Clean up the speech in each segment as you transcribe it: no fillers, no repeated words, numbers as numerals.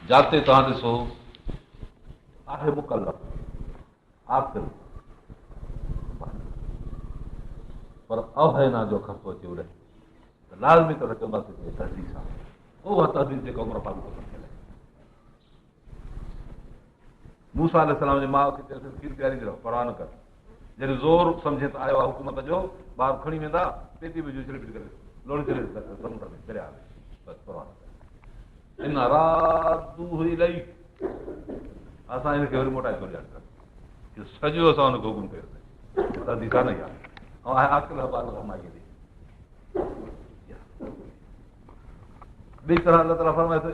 जाते तव्हां ॾिसो आहे मुकल्लफ आख़िर पर अवहना जो ख़र्चो अचे उड़े त लाज़मी त चवंदासीं तहदीस आहे उहा तहदीस जेका उमिरि पाक थियल आहे। मूसा अलैहिस्सलाम जी माउ खे चयोसि खीर पीआरींदी रहो परवाह न कर। जॾहिं ज़ोर सम्झे त आयो आहे हुकूमत जो ॿार खणी वेंदा पेटी में करे लोड़ी करे समुंड में दरिया में बसि परवाह न कर। इन रात हुई लही असां हिनखे वरी मोटाए थो ॾियनि सॼो असां हुनखे हुकुम कयोसीं तहदीस आहे न इहा ऐं आकिल माईअ ॾे ॿी तरह अलाह ताला फरमाए थो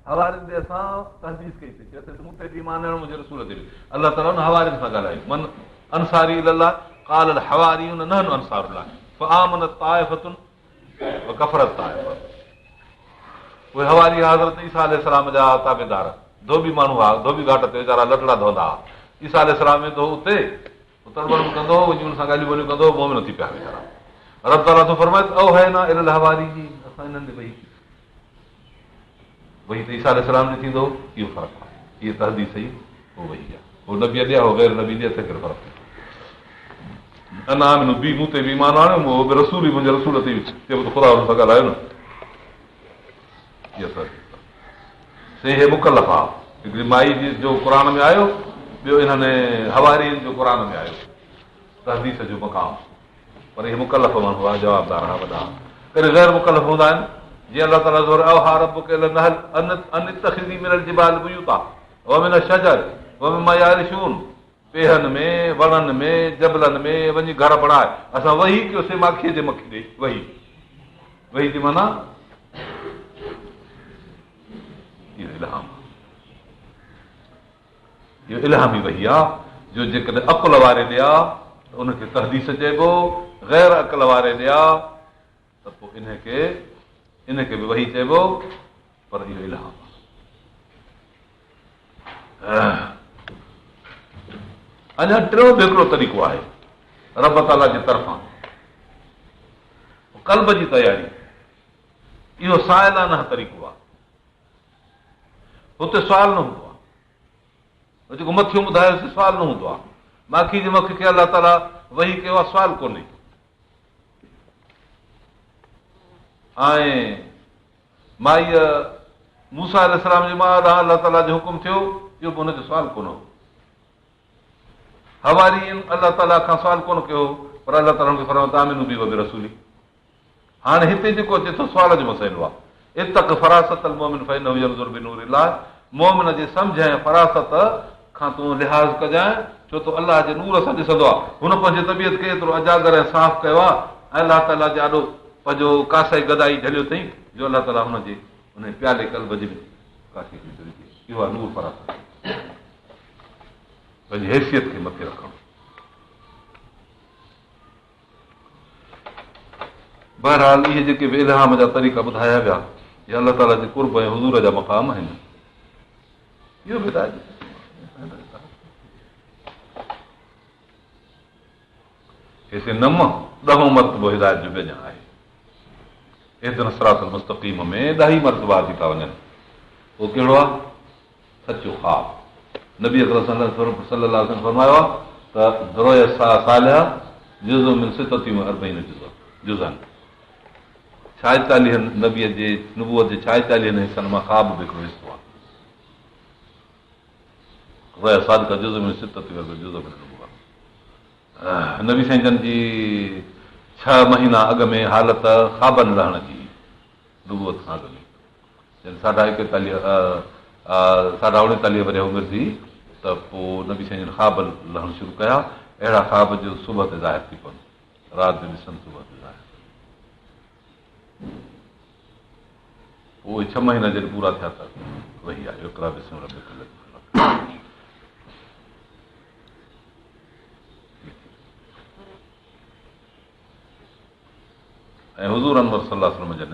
हवारियुनि ते असां तहदीस कईसीं चयोसीं मूं ते ईमान आणो मुंहिंजे रसूल ते अलाह ताला हुन हवारियुनि सां ॻाल्हायो मन अंसारी अलाह काल हवारियुन नहनु अंसारुल्लाह फआमनत ताइफ़तुन व कफरत ताइफ़ा। उहे हवारी हज़रत ईसा अलैहिस्सलाम जा ताबेदार धोबी माण्हू हुआ धोबी घाट ते वीचारा लटड़ा धोंदा हुआ ईसा अलैहिस्सलाम वेंदो उते तरबड़ कंदो वञी हुन सां ॻाल्हियूं ॿोलियूं कंदो मोमिन थी पिया वीचारा। रब ताला थो फरमाए असां हिननि ॾे वही त ईसा अलैहिस्सलाम ॾे थींदो इहो फ़र्क़ु आहे इहा तहदीस सही उहो वही आहे उहो नबी ॾे हो गैर नबी ॾे कहिड़ो फ़र्क़ु आहे। अना बी मूं ते बि ईमान आणियो रसूल ई मुंहिंजे रसूल ते चयो ख़ुदा हुन सां ॻाल्हायो न हे मुकल्लफ आहे हिकिड़ी माई जो क़ुर में आयो ॿियो इन्हनि हवारियुनि जो क़ुर में आयो तहदीस जो मक़ाम पर इहे मुकल्लफ माण्हू आहे जवाबदार आहे वॾा कॾहिं गैर मुकल्लफ हूंदा आहिनि जीअं अलाह ताला पेहनि में वणनि में जबलनि में वञी घर बणाए असां वही कयोसीं माखीअ जे मखी ॾे वही वही थी माना इहो इल्हामी वही आहे जो जेकॾहिं अकुल वारे ॾे आहे त उनखे तहदीस चइबो गैर अकुल वारे ॾे आहे त पोइ इनखे बि वही चइबो पर इहो इल्हाम अञा टियों बि हिकिड़ो तरीक़ो आहे रब ताला जे तरफ़ां कल्ब जी तयारी इहो साइलाना तरीक़ो आहे हुते सुवाल न हूंदो आहे जेको मथियो ॿुधायोसीं सुवाल न हूंदो आहे माखी जे मख खे अलाह ताला वही कयो आहे सुवाल कोन्हे ऐं माईअ मूसा अलैहिस्सलाम जे मां ॾांहुं अलाह ताला जो हुकुम थियो इहो बि हुनजो सुवाल कोन हो हवारी अलाह ताला खां सुवाल कोन कयो पर अलाह ताला हुनखे फरमायो तामिनू बि वबि रसूली। हाणे हिते जेको अचे थो सुवाल जो मसइलो आहे इतक फरासत मोमिन फइनहु यंज़ुर बिनूरिल्लाह मोमिन जे सम्झ ऐं फरासत खां तूं लिहाज़ कजांइ छो त अलाह जे नूर सां ॾिसंदो आहे हुन पंहिंजे तबियत खे एतिरो अजागर ऐं साफ़ कयो आहे ऐं अलाह ताला जे ॾाढो पंहिंजो कासाई गदाई झलियो अथई जो अलाह ताला हुनजे हुन प्याले कल्ब जे कासी इहो आहे नूर फरासत पंहिंजी हैसियत खे मथे रखणु। बहरहाल इहे जेके बि इल्हाम जा तरीक़ा ॿुधाया विया या अलाह ताला जे कुर्ब ऐं हुज़ूर जा मक़ाम आहिनि इहो बि नम ॾहों मरतबो हिदायत जो वेझा आहे एतिरो सरातल मुस्तक़ीम में 10 मरतबा थी था वञनि उहो कहिड़ो आहे सचो ख़्वाब नबी अकरम सल्लल्लाहु अलैहि वसल्लम फरमायो आहे त दुरोय सालिहा जुज़ो मिन सिततिन व अर्बईन जुज़न 46 नबीअ जे नबूअत जे 46 हिसनि मां ख़्वाब बि हिकिड़ो हिसो आहे रुया सादिक़ जुज़ो मिन सिततिन व अर्बईन जुज़ो मिन नबूअत नबी साईं जन जी 6 महीना अॻु में हालत ख़्वाबनि लहण जी नबूअत खां अॻु में 39 वरे उमिरि थी त पोइ नबी साईं जन ख़्वाब लहण शुरू कया अहिड़ा ख़्वाब जो सुबुह ते ज़ाहिर थी पवनि राति जो ॾिसनि सुबुह ते ज़ाहिर उहे 6 महीना जॾहिं पूरा थिया त वही आहे हिकिड़ा विस्म ऐं हुज़ूर अनवर सल्लल्लाहु अलैहि वसल्लम जन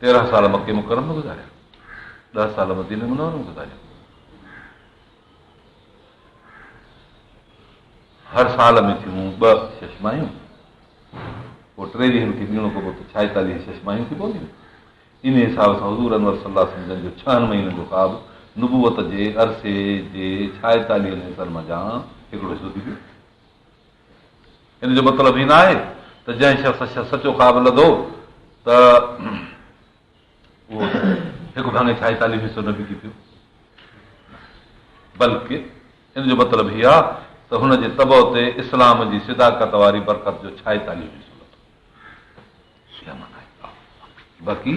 13 साल मके मुकरम में गुज़ारिया 10 साल मदीने मुनव्वर में गुज़ारिया हर साल में थियूं 2 चश्मायूं पोइ 3 ॾींहंनि खे ॾियणो पवंदो त 46 शशमायूं थी पवंदियूं। इन हिसाब सां हज़ूर अनवर सलाह जन जो 6 महीननि जो ख़्वाब नुबूअत जे अरसे जे 46 हिसनि मंझां हिकिड़ो हिसो थी वियो। इन जो मतिलबु ई न आहे त जंहिं शख़्स सचो ख़्वाब लधो त उहो हिकु भाङे 46 हिसो न बिकी पियो, बल्कि इन जो मतिलबु इहो आहे त हुनजे तबो ते इस्लाम जी सिदाकत वारी बरकत जो 46 हिसो लथो। बाक़ी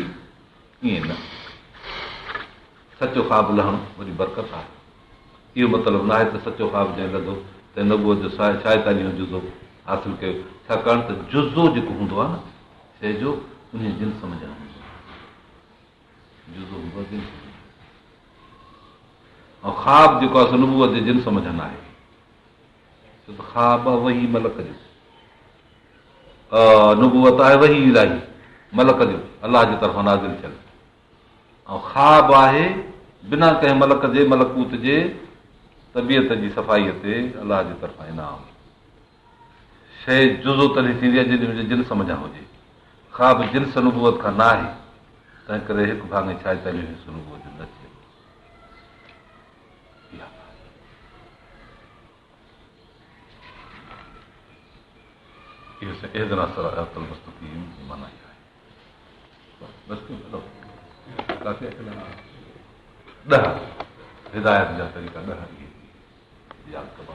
ईअं न, सचो ख़्वाब लहणु वरी बरकत आहे। इहो मतिलबु न आहे त सचो ख़्वाब जंहिं लधो त नबूअत जो 46 जुज़ो हासिल कयो, छाकाणि त जुज़ो जेको हूंदो आहे न शइ जो उन जिन सम्झणु हूंदो आहे, जुज़ो हूंदो आहे जिन सम्झणु, ऐं ख़्वाब जेको आहे नबूअत जे जिन सम्झ न आहे। छो त ख़्वाब आहे वही मलक जो, नबूअत आहे वही इलाही मलक जो, अलाह जे तरफ़ां नाज़िल थियल, ऐं ख़्वाब आहे बिना कंहिं मलक जे मलकूत जे तबियत जी सफ़ाईअ ते अलाह जे तरफ़ां इनाम। शइ जुज़ो तॾहिं थींदी आहे जॾहिं जिन सम्झा हुजे। ख़्वाब जिन्स नबूअत खां न आहे, तंहिं करे हिकु भाङे 46 हिसो नबूअत जो न थिए। हिदायत जा तरीक़ा 10 यादि कबा।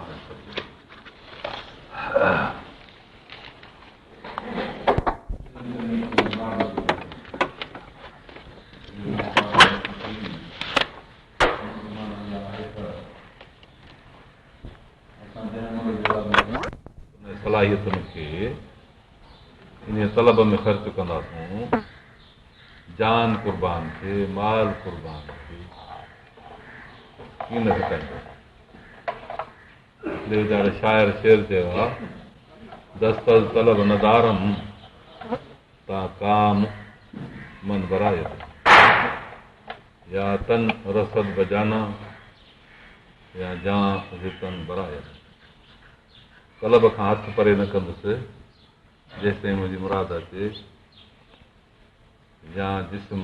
सलाहियतुनि खे इन तलब में ख़र्च कंदासीं, जान क़ुर्बान थिए, माल क़ुर्बान थिए, कीअं न घटाईंदो। शाइर शेर चयो आहे, दस्तल तलब नदारम ता काम मन बरायत, या तन रसद बजाना या जां तन बरायत। तलब खां हथ परे न कंदुसि जेसिताईं मुंहिंजी मुराद अचे, या जिस्म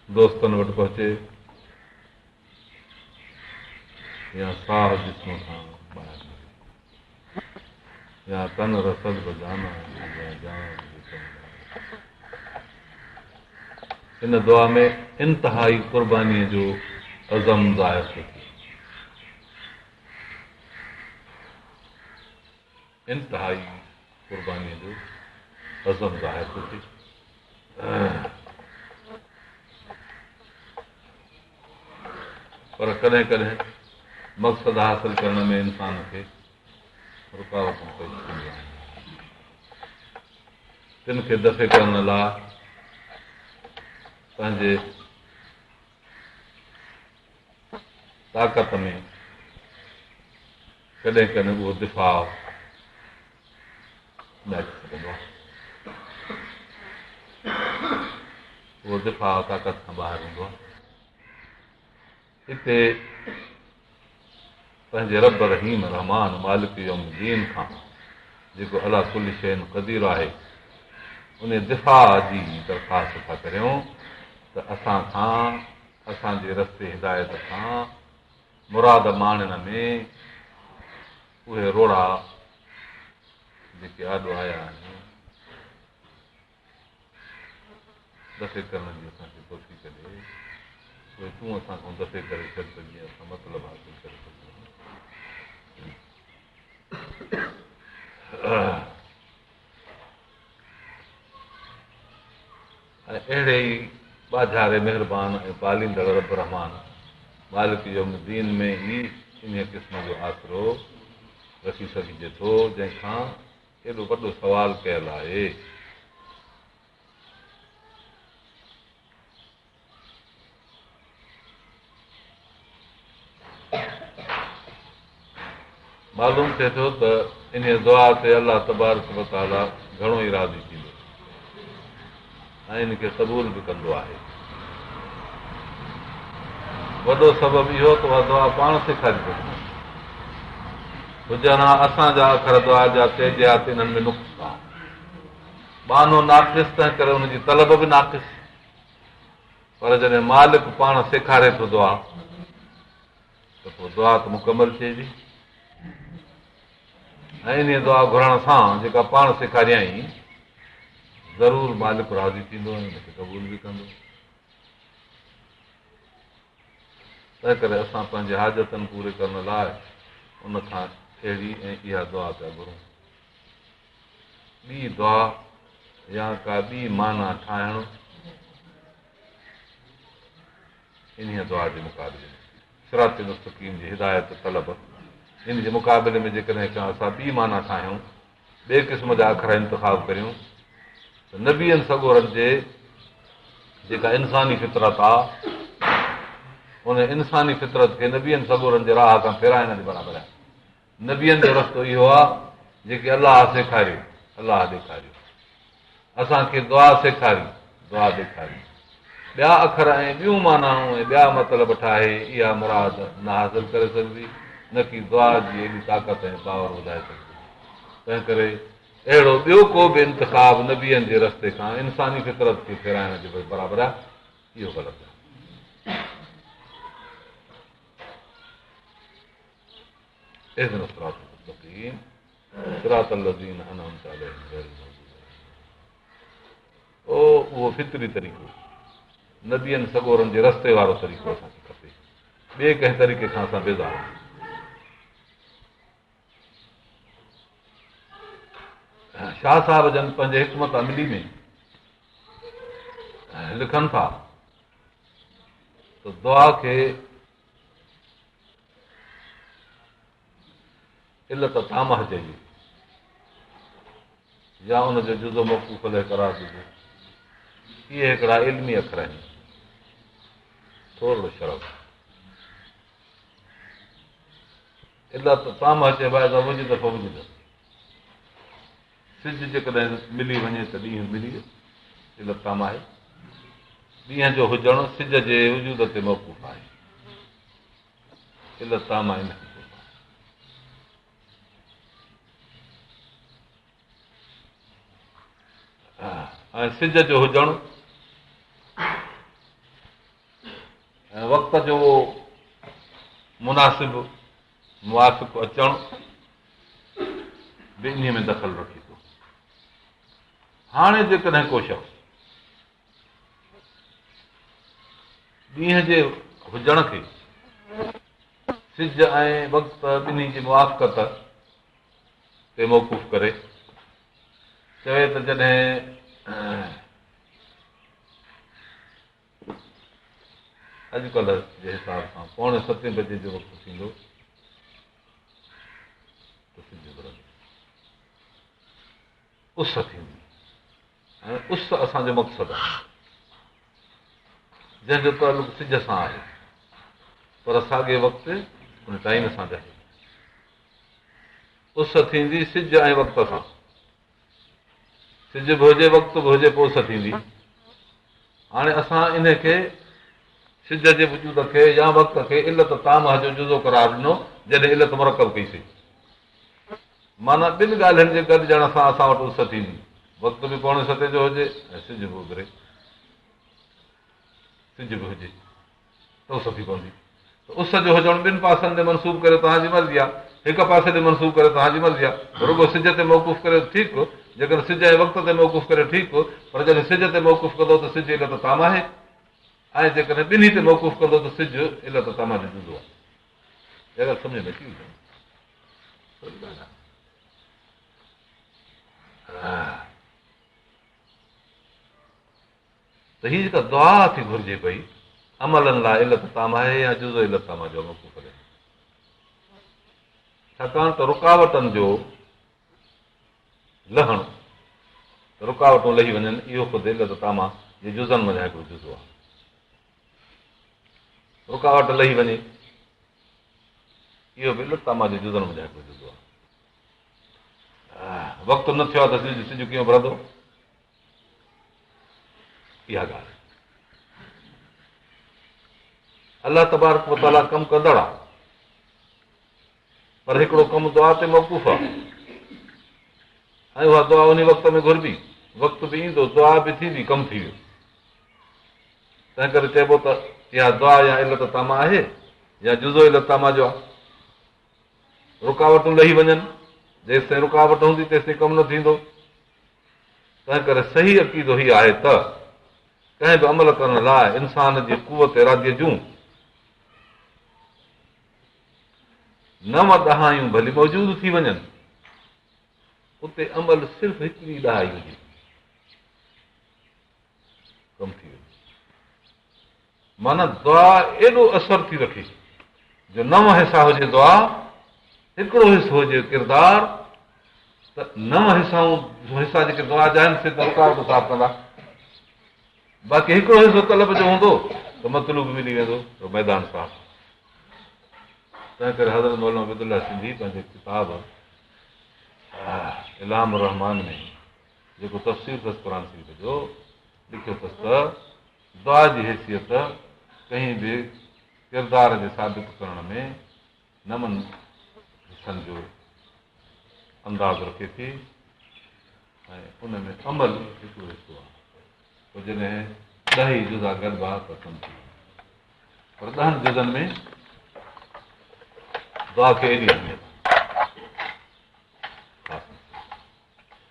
दोस्तनि वटि पहुचे, या साह जिस्म खां ॿाहिरि, या तन रसद बजाना या जान। हिन दुआ में इंतिहाई क़ुर्बानीअ जो अज़म ज़ाहिर थो थिए, इंतिहाई क़ुर्बानीअ जो अज़म ज़ाहिर थो थिए। पर कॾहिं कॾहिं मक़सदु हासिल करण में इंसान खे रुकावटूं पेश थींदियूं आहिनि। तिन खे दफ़े करण लाइ पंहिंजे ताक़त में कॾहिं कॾहिं उहो दिफ़ा न अची सघंदो आहे, उहो दिफ़ा ताक़त खां ॿाहिरि हूंदो आहे। हिते पंहिंजे रब रहीम रहमान मालिक यौम दीन खां जेको अला कुल शइ क़दीर आहे, उन दिफ़ा जी दरख़्वास्त था करियूं त असां खां असांजे रस्ते हिदायत खां मुराद माणण में उहे रोड़ा जेके आॾो आया आहिनि दफ़े करण जी असांखे कोशिशि कजे, उहे तूं असां खां दफ़े करे छॾ त जीअं असां मतिलबु हासिल करे सघूं। ऐं अहिड़े ई ॿाझारे महिरबान ऐं पालींदड़ रब रहमान मालिक यौम दीन में ई इन क़िस्म जो आसिरो रखी सघिजे थो, जंहिंखां एॾो वॾो सुवाल कयल आहे। मालूम थिए थो त इन दुआ ते अलाह तबारक व तआला घणो ई राज़ी थींदो ऐं इनखे क़बूल बि कंदो आहे। वॾो सबबु इहो त उहा दुआ पाण सेखारी सघंदी, हुजनि हा असांजा अखर दुआ जा तेजियात इन्हनि में नुक़्स आहे बानो नाक़िस तंहिं करे हुनजी तलब बि नाक़िस पर जॾहिं मालिक पाण सेखारे थो दुआ त पोइ दुआ त मुकमल थिए थी ऐं इन दुआ घुरण सां जेका पाण सेखारियई ज़रूरु मालिक राज़ी थींदो ऐं हुनखे क़बूल बि कंदो तंहिं करे असां पंहिंजे हाजतनि पूरे करण लाइ उनखां अहिड़ी ऐं इहा दुआ पिया घुरूं ॿी दुआ या का ॿी माना ठाहिणु इन दुआ जे मुक़ाबले में सिरात मुस्तक़ीम जी हिदायत तलब इन जे मुक़ाबले में जेकॾहिं का असां ॿी माना ठाहियूं ॿिए क़िस्म जा अखर इंतिखाब करियूं त नबियनि सगोरनि जे जेका इंसानी फितरत आहे उन इंसानी फितरत खे नबियनि सगोरनि जे राह खां फेराइण जे बराबरि आहे नबियनि जो रस्तो इहो आहे जेके अलाह सेखारियो अलाह ॾेखारियो असांखे दुआ सेखारी दुआ ॾेखारी ॿिया अखर ऐं ॿियूं मानाऊं ऐं ॿिया मतिलब ठाहे इहा मुराद न हासिल करे सघंदी न की दुआ जी एॾी ताक़त ऐं पावर वधाए सघंदी तंहिं करे अहिड़ो ॿियो को बि इंतिखाब नबियनि जे रस्ते खां इंसानी फितरत खे फेराइण जे बराबरि आहे इहो ग़लति आहे उहो फितरी तरीक़ो नबियनि सगोरनि जे रस्ते वारो तरीक़ो असांखे खपे ॿिए कंहिं तरीक़े खां असां बेज़ार शाह साहिब जन पंहिंजे हिकमत अमली में लिखनि था त दुआ खे इल्लत तामह चइजे या हुनजो जुज़ो मौक़ूफ़ लाइ करार ॾिजे इहे हिकिड़ा इल्मी अखर आहिनि थोरो शरफ़ इल्लत तामह चइबो आहे त मुंहिंजी दफ़ो मुंहिंजी सिज जेकॾहिं मिली वञे त ॾींहुं मिली वियो इल्लत तामह आहे ॾींहं जो हुजणु सिज जे वजूद ते मौक़ूफ़ आहे इल्लत तामह इन ऐं सिज जो हुजणु ऐं वक़्त जो मुनासिब मुवाफ़िक़ अचणु बि इन में दख़ल रखी थो हाणे जेकॾहिं को शख़्स ॾींहं जे हुजण खे सिज ऐं वक़्त ॿिन्ही जी मुवाफ़क़त ते मौक़ूफ़ करे चवे त जॾहिं अॼुकल्ह जे हिसाब सां 6:45 बजे जो वक़्तु थींदो त सिज घुरंदो उस थींदी ऐं उस असांजो मक़सदु आहे जंहिंजो तालुक सिज सां आहे पर साॻे वक़्तु उन टाइम सां रहे उस थींदी सिज ऐं वक़्त सां सिज बि हुजे वक़्तु बि हुजे पोइ उस थींदी हाणे असां इन खे सिज जे वजूद खे या वक़्त खे इल्लत तामह जो जुज़ो करार ॾिनो जॾहिं इल्लत मुरकब कईसीं माना ॿिनि ॻाल्हियुनि जे गॾिजण सां असां वटि उस थींदी वक़्तु बि 6:45 जो हुजे ऐं सिज बि उभिरे सिज बि हुजे त उस थी पवंदी उस जो हुजणु ॿिनि पासनि ते मनसूब करे तव्हांजी मर्ज़ी आहे हिकु पासे ते मनसूब करे तव्हांजी मर्ज़ी आहे रुॻो सिज ते मौक़ूफ़ करे ठीकु जेकॾहिं सिज ऐं वक़्त ते मौक़ूफ़ करे ठीकु पर जॾहिं सिज ते मौक़ूफ़ कंदो त सिज इल्लत तामह आहे ऐं जेकॾहिं ॿिन्ही ते मौक़ूफ़ कंदो त सिज इल्लत तामह जो जुज़ो आहे इहा ॻाल्हि सम्झ में अची त हीअ जेका दुआ थी घुरिजे पई अमलनि लाइ इल्लत तामह आहे या जुज़ो इल्लत तामह जो मौक़ूफ़ करे छाकाणि त रुकावटनि जो लहणु रुकावटूं लही वञनि इहो ख़ुदि इल्लत तामह जे जुज़नि में हिकिड़ो जुज़ो आहे रुकावट लही वञे इहो बि इल्लत तामह जे जुज़नि में हिकिड़ो जुज़ो आहे वक़्तु न थियो आहे त सिज कीअं भरंदो इहा ॻाल्हि अलाह तबारक व ताला कमु कंदड़ आहे पर हिकिड़ो कमु दुआ ते मौक़ूफ़ आहे ऐं उहा दुआ उन वक़्त में घुरिबी, वक़्तु बि ईंदो, दुआ बि थींदी, कमु थी वियो। तंहिं करे चइबो त इहा दुआ या इलत तामा आहे या जुज़ो इलत तामा जो आहे। रुकावटूं लही वञनि, जेसि ताईं रुकावट हूंदी तेसि ताईं कमु न थींदो। तंहिं करे सही अक़ीदो हीउ आहे त कंहिं बि अमल करण लाइ इंसान जी कुवत इरादीअ जूं 9 ॾहायूं भली मौजूदु थी वञनि, उते अमल सिर्फ़ु हिकिड़ी ॾहाई हुजे, कमु थी वियो। माना दुआ एॾो असरु थी रखे जो 9 हिसा हुजे दुआ, हिकिड़ो हिसो हुजे किरदार, त 9 हिसा जेके दुआ जा आहिनि से त रुकावट साफ़ कंदा। बाक़ी हिकिड़ो हिसो तलब जो हूंदो त मतलूब मिली वेंदो, त मैदान साफ़। तंहिं करे हज़रत मौलाना अब्दुल्ला सिंधी पंहिंजे किताब इलाम रहमान में जेको तफ़सीर अथसि क़ुर शरीफ़ जो, लिखियो अथसि त दुआ जी हैसियत कंहिं बि किरदार जे साबित करण में 9 हिसनि जो अंदाज़ रखे थी ऐं उन में अमल हिकिड़ो हिसो आहे। पोइ जॾहिं 10 जुज़ा गॾिबा त कमु थी वियो। पर 10 जुज़नि में दुआ खे एॾी अहमियत,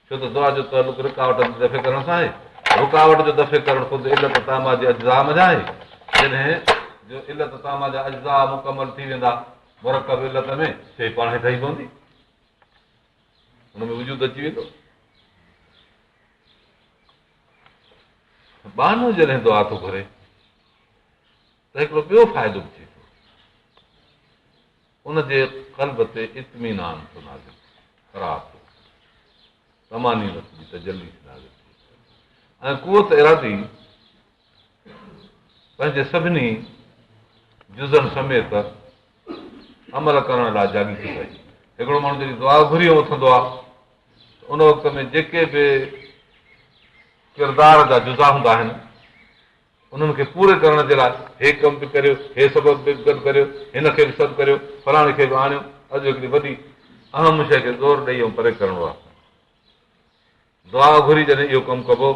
छो त दुआ जो तालुक रुकावट दफ़े करण सां आहे। रुकावट जो दफ़े करणु ख़ुदि इलत तामा जे अज्जा जा आहे। जॾहिं जो इलत तामा जा अज्जा मुकमल थी वेंदा मुरकब इलत में, शइ पाण ई ठही पवंदी, हुन में वजूद अची वेंदो। बहानो जॾहिं दुआ थो घुरे त हिकिड़ो ॿियो फ़ाइदो बि थिए थो, उनजे क़ल्ब ते इत्मीनान थो नाज़िल, क़रार थो, तमानीनत जी तजल्ली थी नाज़िल थिए ऐं कुवत इरादी पंहिंजे सभिनी जुज़नि समेत अमल करण लाइ जाॻी थी पए। हिकिड़ो माण्हू जॾहिं दुआ घुरी उथंदो आहे त उन वक़्त में जेके बि किरदार जा जुज़ा हूंदा आहिनि उन्हनि खे पूरे करण जे लाइ हे कमु बि करियो, हे सबबु बि गॾु करियो, हिन खे बि सॾु करियो, फलाणे खे बि आणियो। अॼु हिकिड़ी वॾी अहम शइ खे ज़ोर ॾेई ऐं परे करिणो आहे। दुआ घुरी जॾहिं इहो कमु कबो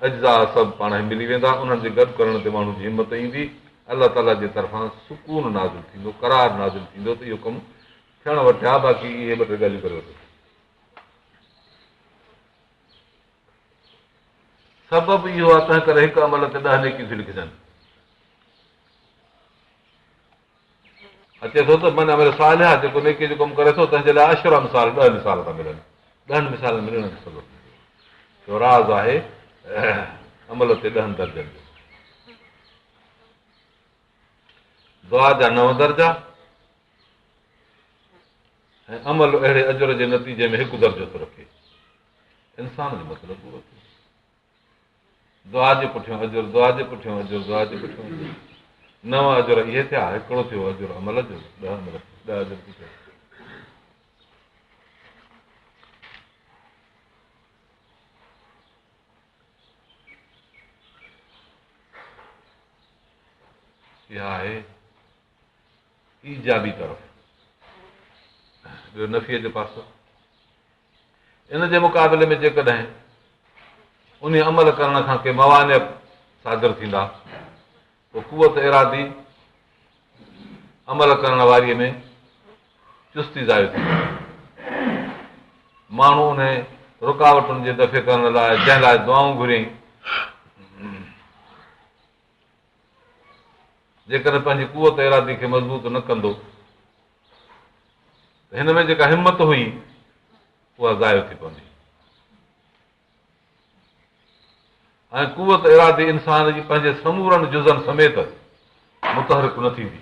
अज्जा सभु पाण ई मिली वेंदा, उन्हनि जे गॾु करण ते माण्हू जी हिमत ईंदी, अलाह ताला जे तरफ़ां सुकून नाज़िल थींदो, करार नाज़िल थींदो त इहो कमु थियण वटि आहे। बाक़ी इहे 2 टे ॻाल्हियूं करे वठो। सबबु इहो आहे, तंहिं करे हिकु अमल ते 10 नेकियूं थी लिखजनि। अचे थो त मन अमल सालिह जेको नेकीअ जो कमु करे थो तंहिंजे लाइ अशरा मिसाल 10 मिसाल था मिलनि। 10 मिसाल मिलण जो सबबु जो राज़ आहे अमल ते 10 दर्जनि जो। दुआ जा 9 दर्जा ऐं अमल अहिड़े अजुर जे नतीजे में 1 दर्जो थो रखे। इंसान जो मतिलबु उहो थियो, दुआ जे पुठियां अजुर, दुआ जे पुठियां अजुर, दुआ जे पुठियां अजुर। 9 अजुर इहे थिया, हिकिड़ो थियो अजुर अमल जो, 10 अजुर थी थियो। इहा आहे ईजाबी तरफ़। ॿियो नफ़ीअ जो पासो, इन जे मुक़ाबले में जेकॾहिं उन अमल करण खां के मवानिय सादर थींदा पोइ कुवत इरादी अमल करण वारीअ में चुस्ती ज़ाहिर थींदी। माण्हू उन रुकावटुनि जे दफ़े करण लाइ जंहिं लाइ दुआऊं घुरियईं, जेकॾहिं पंहिंजी कुवत इरादी खे मज़बूत न कंदो त हिन में जेका हिमत हुई उहा ज़ाहिर थी पवंदी। ऐं कुवत इरादी इंसान जी पंहिंजे समूरनि जुज़नि समेत मुतहरिक न थींदी।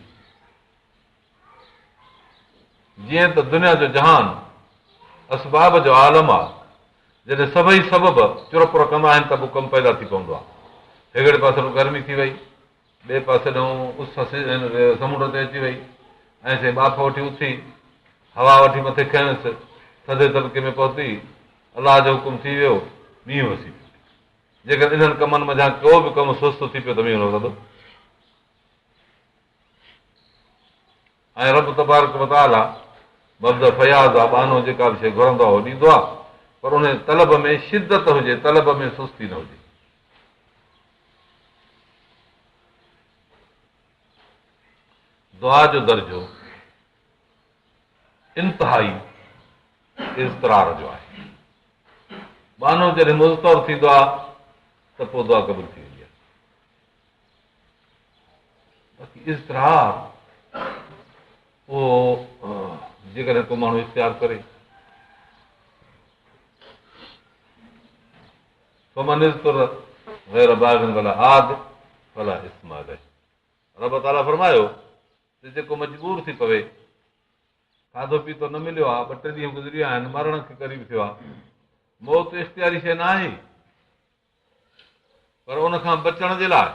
जीअं त दुनिया जो जहान असबाब जो आलम आहे, जॾहिं सभई सबब चुरपुर कंदा आहिनि त पोइ कमु पैदा थी पवंदो आहे। हिकिड़े पासे गर्मी थी वई, ॿिए पासे ॾांहुं उस समुंड ते अची वई ऐं से बाफ़ वठी उथी, हवा वठी मथे खयणसि, थधे तबिके में पहुती, अलाह जो हुकुम थी वियो, मींहुं वसी पियो। जेकर इन्हनि कमनि मंझां को बि कमु सुस्त थी पियो त मींहुं न वसंदो। ऐं रब तबारक व तआला मब्द फयाज़ आहे, बानो जेका बि शइ घुरंदो आहे उहो ॾींदो आहे, पर उन तलब में शिदत हुजे, तलब में सुस्ती न हुजे। दुआ जो दर्जो इंतिहाई इज़तरार जो आहे। बानो जॾहिं मुज़तर थींदो आहे त पोइ दुआ क़बूल थी वेंदी आहे। बाक़ी इज़तरार उहो जेकॾहिं को माण्हू इख़्तियार करे, रब ताला फरमायो त जेको मजबूर थी पवे, खाधो पीतो न मिलियो आहे, 2 टे ॾींहं गुज़री विया आहिनि, मरण खे क़रीब थियो आहे, मौत इख़्तियारी शइ न आहे, पर उन खां बचण जे लाइ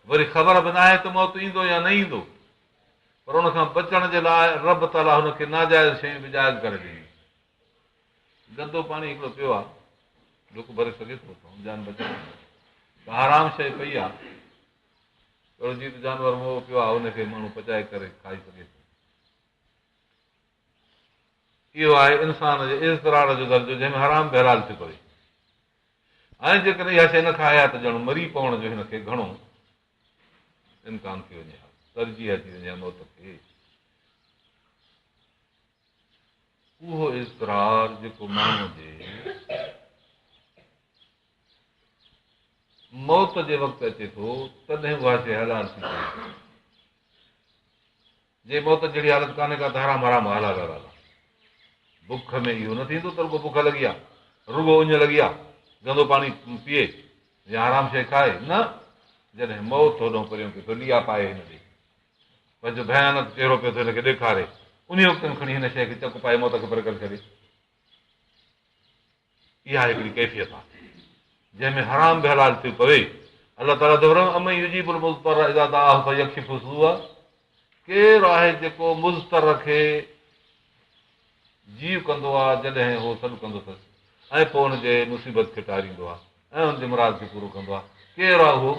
वरी ख़बर बि न आहे त मौत ईंदो या न ईंदो, पर उन खां बचण जे लाइ रब ताला हुनखे नाजाइज़ शयूं बि जाइज़ करे ॾिनी। गंदो पाणी हिकिड़ो पियो आहे, डुक भरे सघे थो, जान बचे, हराम शइ पई आहे, अहिड़ो जीत जानवर उहो पियो आहे, हुनखे माण्हू पचाए करे खाई सघे थो। इहो आहे इंसान जे इज़तरार जो दर्जो, जंहिंमें हराम बि हलाल थी पवे। ऐं जेकॾहिं इहा शइ न खाए त ॼण मरी पवण जो हिनखे घणो इम्कान थी वञे, तरजीह थी वञे मौत खे। उहो इज़तरार जेको माण्हू जे मौत जे वक़्तु अचे थो, तॾहिं उहा शइ हलाल थी पए। जे मौत जहिड़ी हालत कान्हे का त हराम हराम हलाल हलाल आहे। बुख में इहो न थींदो त रुगो बुख लॻी आहे, रुगो उञ लॻी आहे, गंदो पाणी पीए या हराम शइ खाए, न। जॾहिं मौत होॾो परियों पियो थो लिया पाए, हिन ॾे पंहिंजो भयानक चहिरो पियो थो हिनखे ॾेखारे, उन वक़्त में खणी हिन शइ खे चक पाए मौत खे परे करे छॾे। इहा हिकिड़ी कैफ़ियत आहे जंहिंमें हराम बि हलाल थी पवे। अलाह ताला केरु आहे जेको मुज़तर खे जीव कंदो आहे जॾहिं उहो सॾु कंदो अथसि, ऐं पोइ हुनजे मुसीबत खे टारींदो आहे ऐं हुनजे मुराद खे पूरो कंदो आहे। केरु आहे उहो?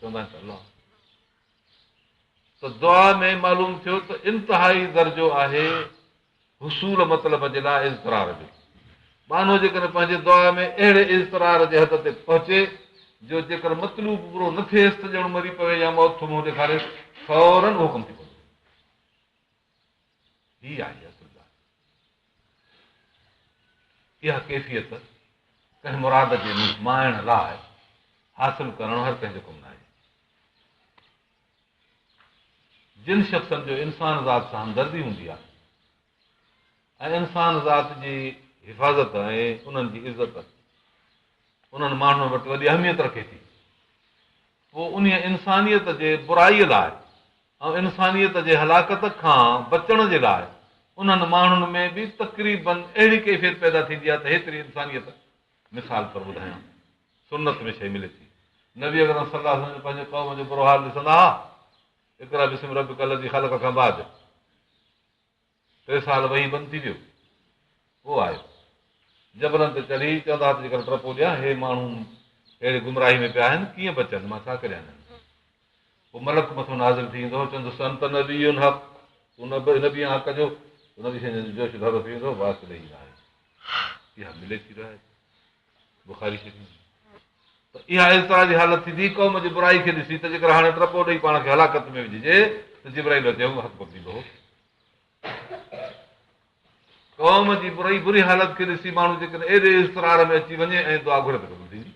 चवंदा आहिनि अलाह। त दुआ में मालूम थियो त इंतिहाई दर्जो आहे हुसूल मतिलब जे लाइ इज़तरार जो। माण्हू जेकॾहिं पंहिंजे दुआ में अहिड़े इज़तरार जे हद ते पहुचे जो जेकर मतलूब पूरो न थिएसि त ॼण मरी पवे या मौत मुंहुं ॾेखारे, फौरन उहो कमु थी पवे। हीअ आहे असुल ॻाल्हि। इहा कैफ़ियत कंहिं मुराद जे माइण लाइ हासिल करणु हर कंहिंजो कमु न आहे। जिन शख़्सनि जो इंसान ज़ात सां हमदर्दी हूंदी आहे ऐं इंसान ज़ात जी हिफ़ाज़त ऐं उन्हनि जी इज़त उन्हनि माण्हुनि वटि वॾी अहमियत रखे थी, पोइ उन इंसानियत जे बुराईअ लाइ ऐं इंसानियत जे हलाकत खां बचण जे लाइ उन्हनि माण्हुनि में बि तक़रीबन अहिड़ी कैफ़ियत पैदा थींदी आहे त हेतिरी इंसानियत। मिसाल पर ॿुधायां, सुनत में शइ मिले थी। नबी अकरम सल्लल्लाहु अलैहि वसल्लम पंहिंजे क़ौम जो बुरो हाल ॾिसंदा हुआ। हिकिड़ा बिस्म रब्बिकल लज़ी ख़लक़ खां बाद 3 साल वही बंदि थी वियो। पोइ आयो जबलनि ते चढ़ी चवंदा हुआ जेकर टपो ॾियां, हे माण्हू अहिड़े गुमराही में पिया आहिनि, कीअं बचनि, मां छा करियां? पोइ मलक मथो नाज़िल थी ईंदो, चवंदो संत नबी हक़, तूं नबी हक़ जो नबी जोश धरो थी वेंदो, बास ॾेई आहे। इहा मिले थी रहे बुखारी शरीफ़। त इहा इस तरह जी हालत थींदी क़ौम जी बुराई खे ॾिसी त जेकर हाणे टपो ॾेई पाण खे हलाकत में विझिजे त जिब्राइल अचे हक़ पकड़ींदो हो। क़ौम जी बुरी हालत खे ॾिसी माण्हू जेकॾहिं एॾे इज़तरार में अची वञे ऐं दुआ घुरे त क़बूल थींदी।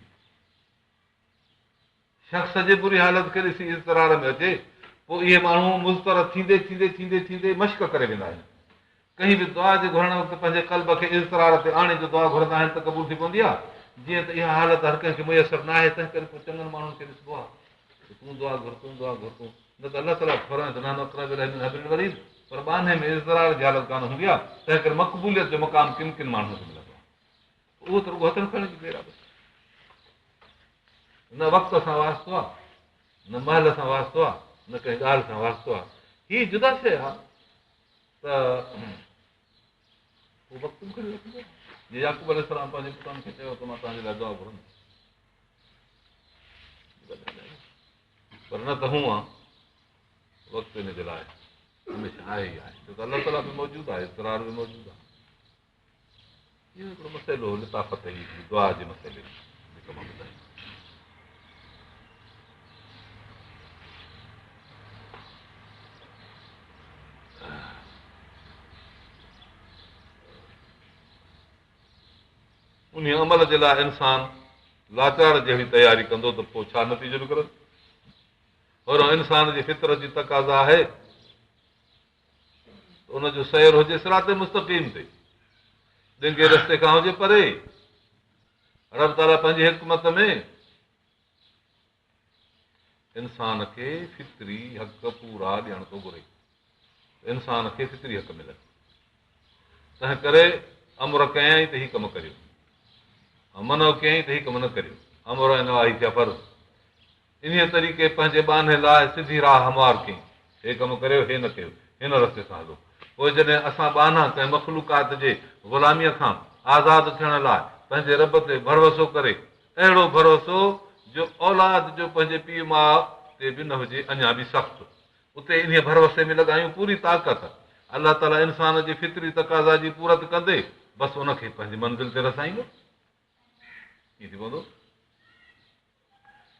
शख़्स जे बुरी हालत खे ॾिसी इज़तरार में अचे, पोइ इहे माण्हू मुज़तर थींदे थींदे थींदे थींदे मश्क करे वेंदा आहिनि। कहीं बि दुआ जे घुरण वक़्तु पंहिंजे क़ल्ब खे इज़तरार ते आणे जो दुआ घुरंदा आहिनि त क़बूल थी पवंदी आहे। जीअं त इहा हालत हर कंहिंखे मुयसरु न आहे, तंहिं करे पोइ चङनि माण्हुनि खे ॾिसबो आहे तूं दुआ घुर, तूं दुआ घुर, तूं न त अलाह ताला फरमाए पर बाने में इज़तरार जी हालत कान हूंदी आहे, तंहिं करे मक़बूलियत जो मक़ाम किन किन माण्हुनि खे मिलंदो आहे। उहो त रुॻो हथनि खणण जी देरि आहे। न वक़्त सां वास्तो आहे, न महल सां वास्तो आहे, न कंहिं ॻाल्हि सां वास्तो आहे। हीअ जुदा शइ आहे त वक़्तु मूंखे रखंदो। जीअं याक़ूब अलैहिस्सलाम पंहिंजे पुटनि खे चयो त मां तव्हांजे लाइ दुआ घुरंदुसि, पर न त हूअं वक़्तु हिन जे लाइ हमेशह आहे ई आहे, छो त अलाह ताला बि मौजूदु आहे, इतरार बि मौजूदु आहे। इहो हिकिड़ो मसइलो हो लिताफ़त ई दुआ जे मसइले जेको मां ॿुधायो। उन अमल जे लाइ इंसान लाचार जहिड़ी तयारी कंदो त पोइ छा नतीजो निकिरंदो? और इंसान जी फितरत जी तक़ाज़ा आहे उनजो सैर हुजे सिरात मुस्तक़ीम ते, ॾिंगे रस्ते खां हुजे परे। रब ताला पंहिंजी हिकमत में इंसान खे फितरी हक़ पूरा ॾियण थो घुरे, इंसान खे फितरी हक़ मिलनि। तंहिं करे अमर कयईं त हीउ कमु करियो, मन कयईं त हीउ कमु न करियो, अमर ऐं नवाही थिया फर्ज़। इन तरीक़े पंहिंजे बाने लाइ सिधी राह हमवार कयईं, हे कमु करियो, हे न कयो, हिन रस्ते सां हलो। पोइ जॾहिं असां बाना कंहिं मख़लूकात जे ग़ुलामीअ खां आज़ादु थियण लाइ पंहिंजे रब ते भरोसो करे, अहिड़ो भरोसो जो औलाद जो पंहिंजे पीउ माउ ते बि न हुजे, अञा बि सख़्तु, उते इन भरोसे में लॻायूं पूरी ताक़त। अलाह ताला इंसान जी फितरी तक़ाज़ा जी पूरत कंदे बसि उनखे पंहिंजी मंज़िल ते रसाईंदो। कीअं थी पवंदो?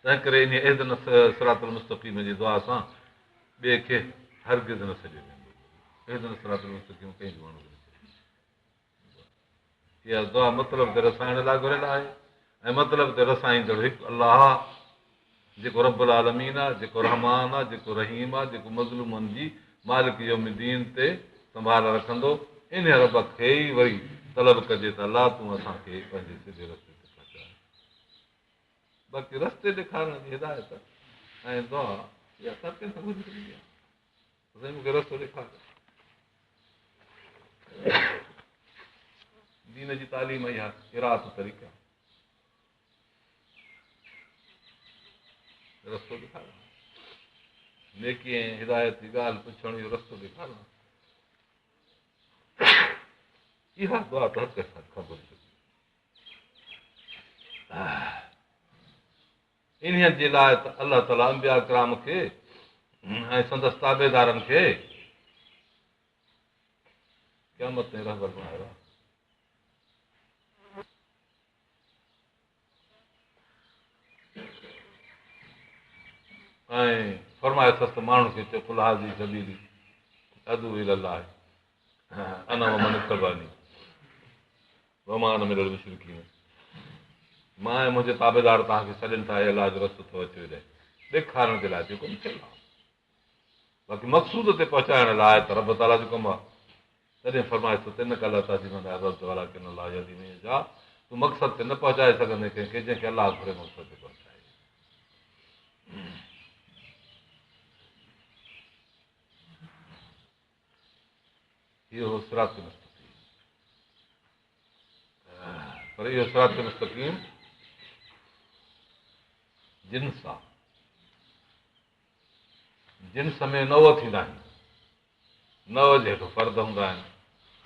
तंहिं करे इन एज़न सिरातुल मुस्तक़ीम जी दुआ सां ॿिए खे हरगिज़ न छॾियो वेंदो। एज़न सिरातुल मुस्तक़ीम कंहिं बि माण्हू खे न छॾियो। इहा दुआ मतिलब ते रसाइण लाइ घुरियल आहे ऐं मतिलब ते रसाईंदड़ हिकु अलाह जेको रब्बुल आलमीन आहे, जेको रहमान आहे, जेको रहीम आहे, जेको मज़लूमनि जी मालिक यौमदीन ते संभाल रखंदो। इन रब खे ई वरी तलब कजे त अलाह तूं असांखे पंहिंजे सिधे रस्ते ते पहुचाए। बाक़ी रस्ते ॾेखारण जी हिदायत ऐं दुआ इहा हर कंहिं सां गुज़री आहे। साईं मूंखे रस्तो ॾेखार, दीन जी तालीम इहा किरात तरीक़ा रस्तो ॾेखारण, नेकी ऐं हिदायत जी ॻाल्हि पुछण जो रस्तो ॾेखारण, इहा दुआ त हर कंहिं खां घुरिजे। इन जे लाइ त अलाह ताला अंबिया किराम खे ऐं संदसि ताबेदारनि खे क़यामत में रहबर बणायो आहे। ऐं फरमाए अथसि त माण्हू खे चयो कुल हाज़ी सबीली अदू इलल्लाह अना वमन इत्तबानी वमा अना मिनल मुशरिकीन। मां ऐं मुंहिंजे ताबेदार तव्हांखे सॾनि था अलाह जो रस्तो थो अची वञे, ॾेखारण जे लाइ जेको थियल आहे। बाक़ी मक़सूद ते पहुचाइण लाइ त रब ताला जो कमु आहे। तॾहिं फरमाए थो तिन कल था तूं मक़सद ते न पहुचाए सघंदे कंहिंखे जंहिंखे अलाह घुरे मक़सद ते पहुचाए। इहो सिरात मुस्तक़ीम, पर इहो सिरात मुस्तक़ीम जिन्स आहे। जिन्स में 9 थींदा आहिनि, 9 जे हेठो फर्द हूंदा आहिनि।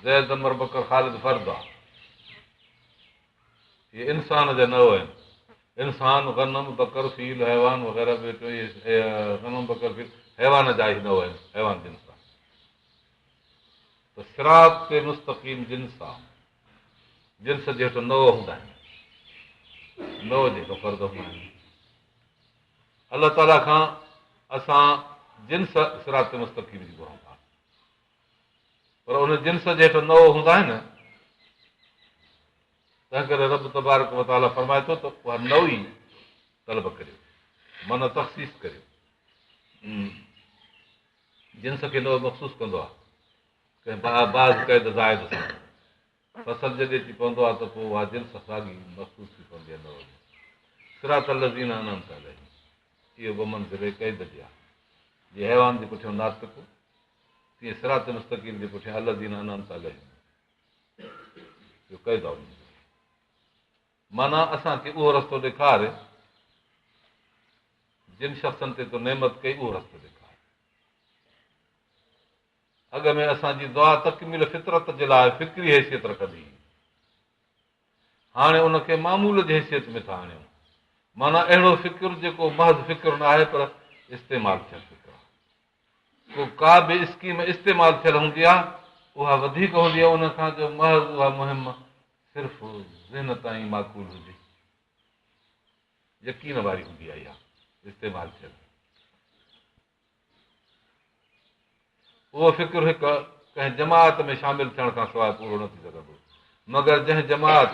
ज़ैद अमर बकर ख़ालिद फर्द आहे। इहे इंसान जा 9 आहिनि। इंसान गनम बकर फील हैवान वग़ैरह गनम बकर फील हैवान जा ई 9 आहिनि। हैवान जिन्स आहे त सिरात ते मुस्तक़ीम जिन्स आहे। जिन्स जे हेठो 9 हूंदा आहिनि, 9 जे हेठो फर्द हूंदा आहिनि। अलाह ताला खां असां जिन्स सिरात मुस्तक़ीम जी घुरूं था, पर उन जिन्स जे हेठो 9 हूंदा आहिनि। तंहिं करे रब तबारक व तआला फरमाए थो त उहा 9 ई तलब करियो, मन तख़सीस करियो। जिन्स खे 9 मख़सूस कंदो आहे कंहिं बाज़ क़ैद ज़ाइद सां। फसल जॾहिं अची पवंदो आहे त पोइ उहा जिन्स साॻी मख़सूस थी पवंदी आहे 9 जी। सिरात अलज़ीन अनअमत अलैहिम, इहो बि मंज़िल क़ैद जी आहे। जीअं हैवान जे पुठियां नातिक, तीअं सिरात मुस्तक़ीम जे पुठियां अलज़ीन अनअमत अलैहिम, इहो क़ैद आहे। माना असांखे उहो रस्तो ॾेखारे जिन शख़्सनि ते तूं नेमत कई, उहो रस्तो ॾेखारे। अॻ में असांजी दुआ तकमील फितरत जे लाइ फिक्री हैसियत रखंदी, हाणे उनखे मामूल जी हैसियत में था आणियूं। माना अहिड़ो फिक्र जेको महज़ फिक्र न आहे पर इस्तेमालु थियल फिक्र आहे। को का बि स्कीम इस्तेमालु थियल हूंदी आहे उहा वधीक हूंदी आहे उन खां जो महज़ उहा मुहिम सिर्फ़ु ज़हन ताईं माक़ूल हुजे, यकीन वारी हूंदी आहे इहा इस्तेमालु थियल। उहो फ़िक्र हिकु कंहिं जमात में शामिलु थियण खां सवाइ पूरो न थी सघंदो, मगर जंहिं जमात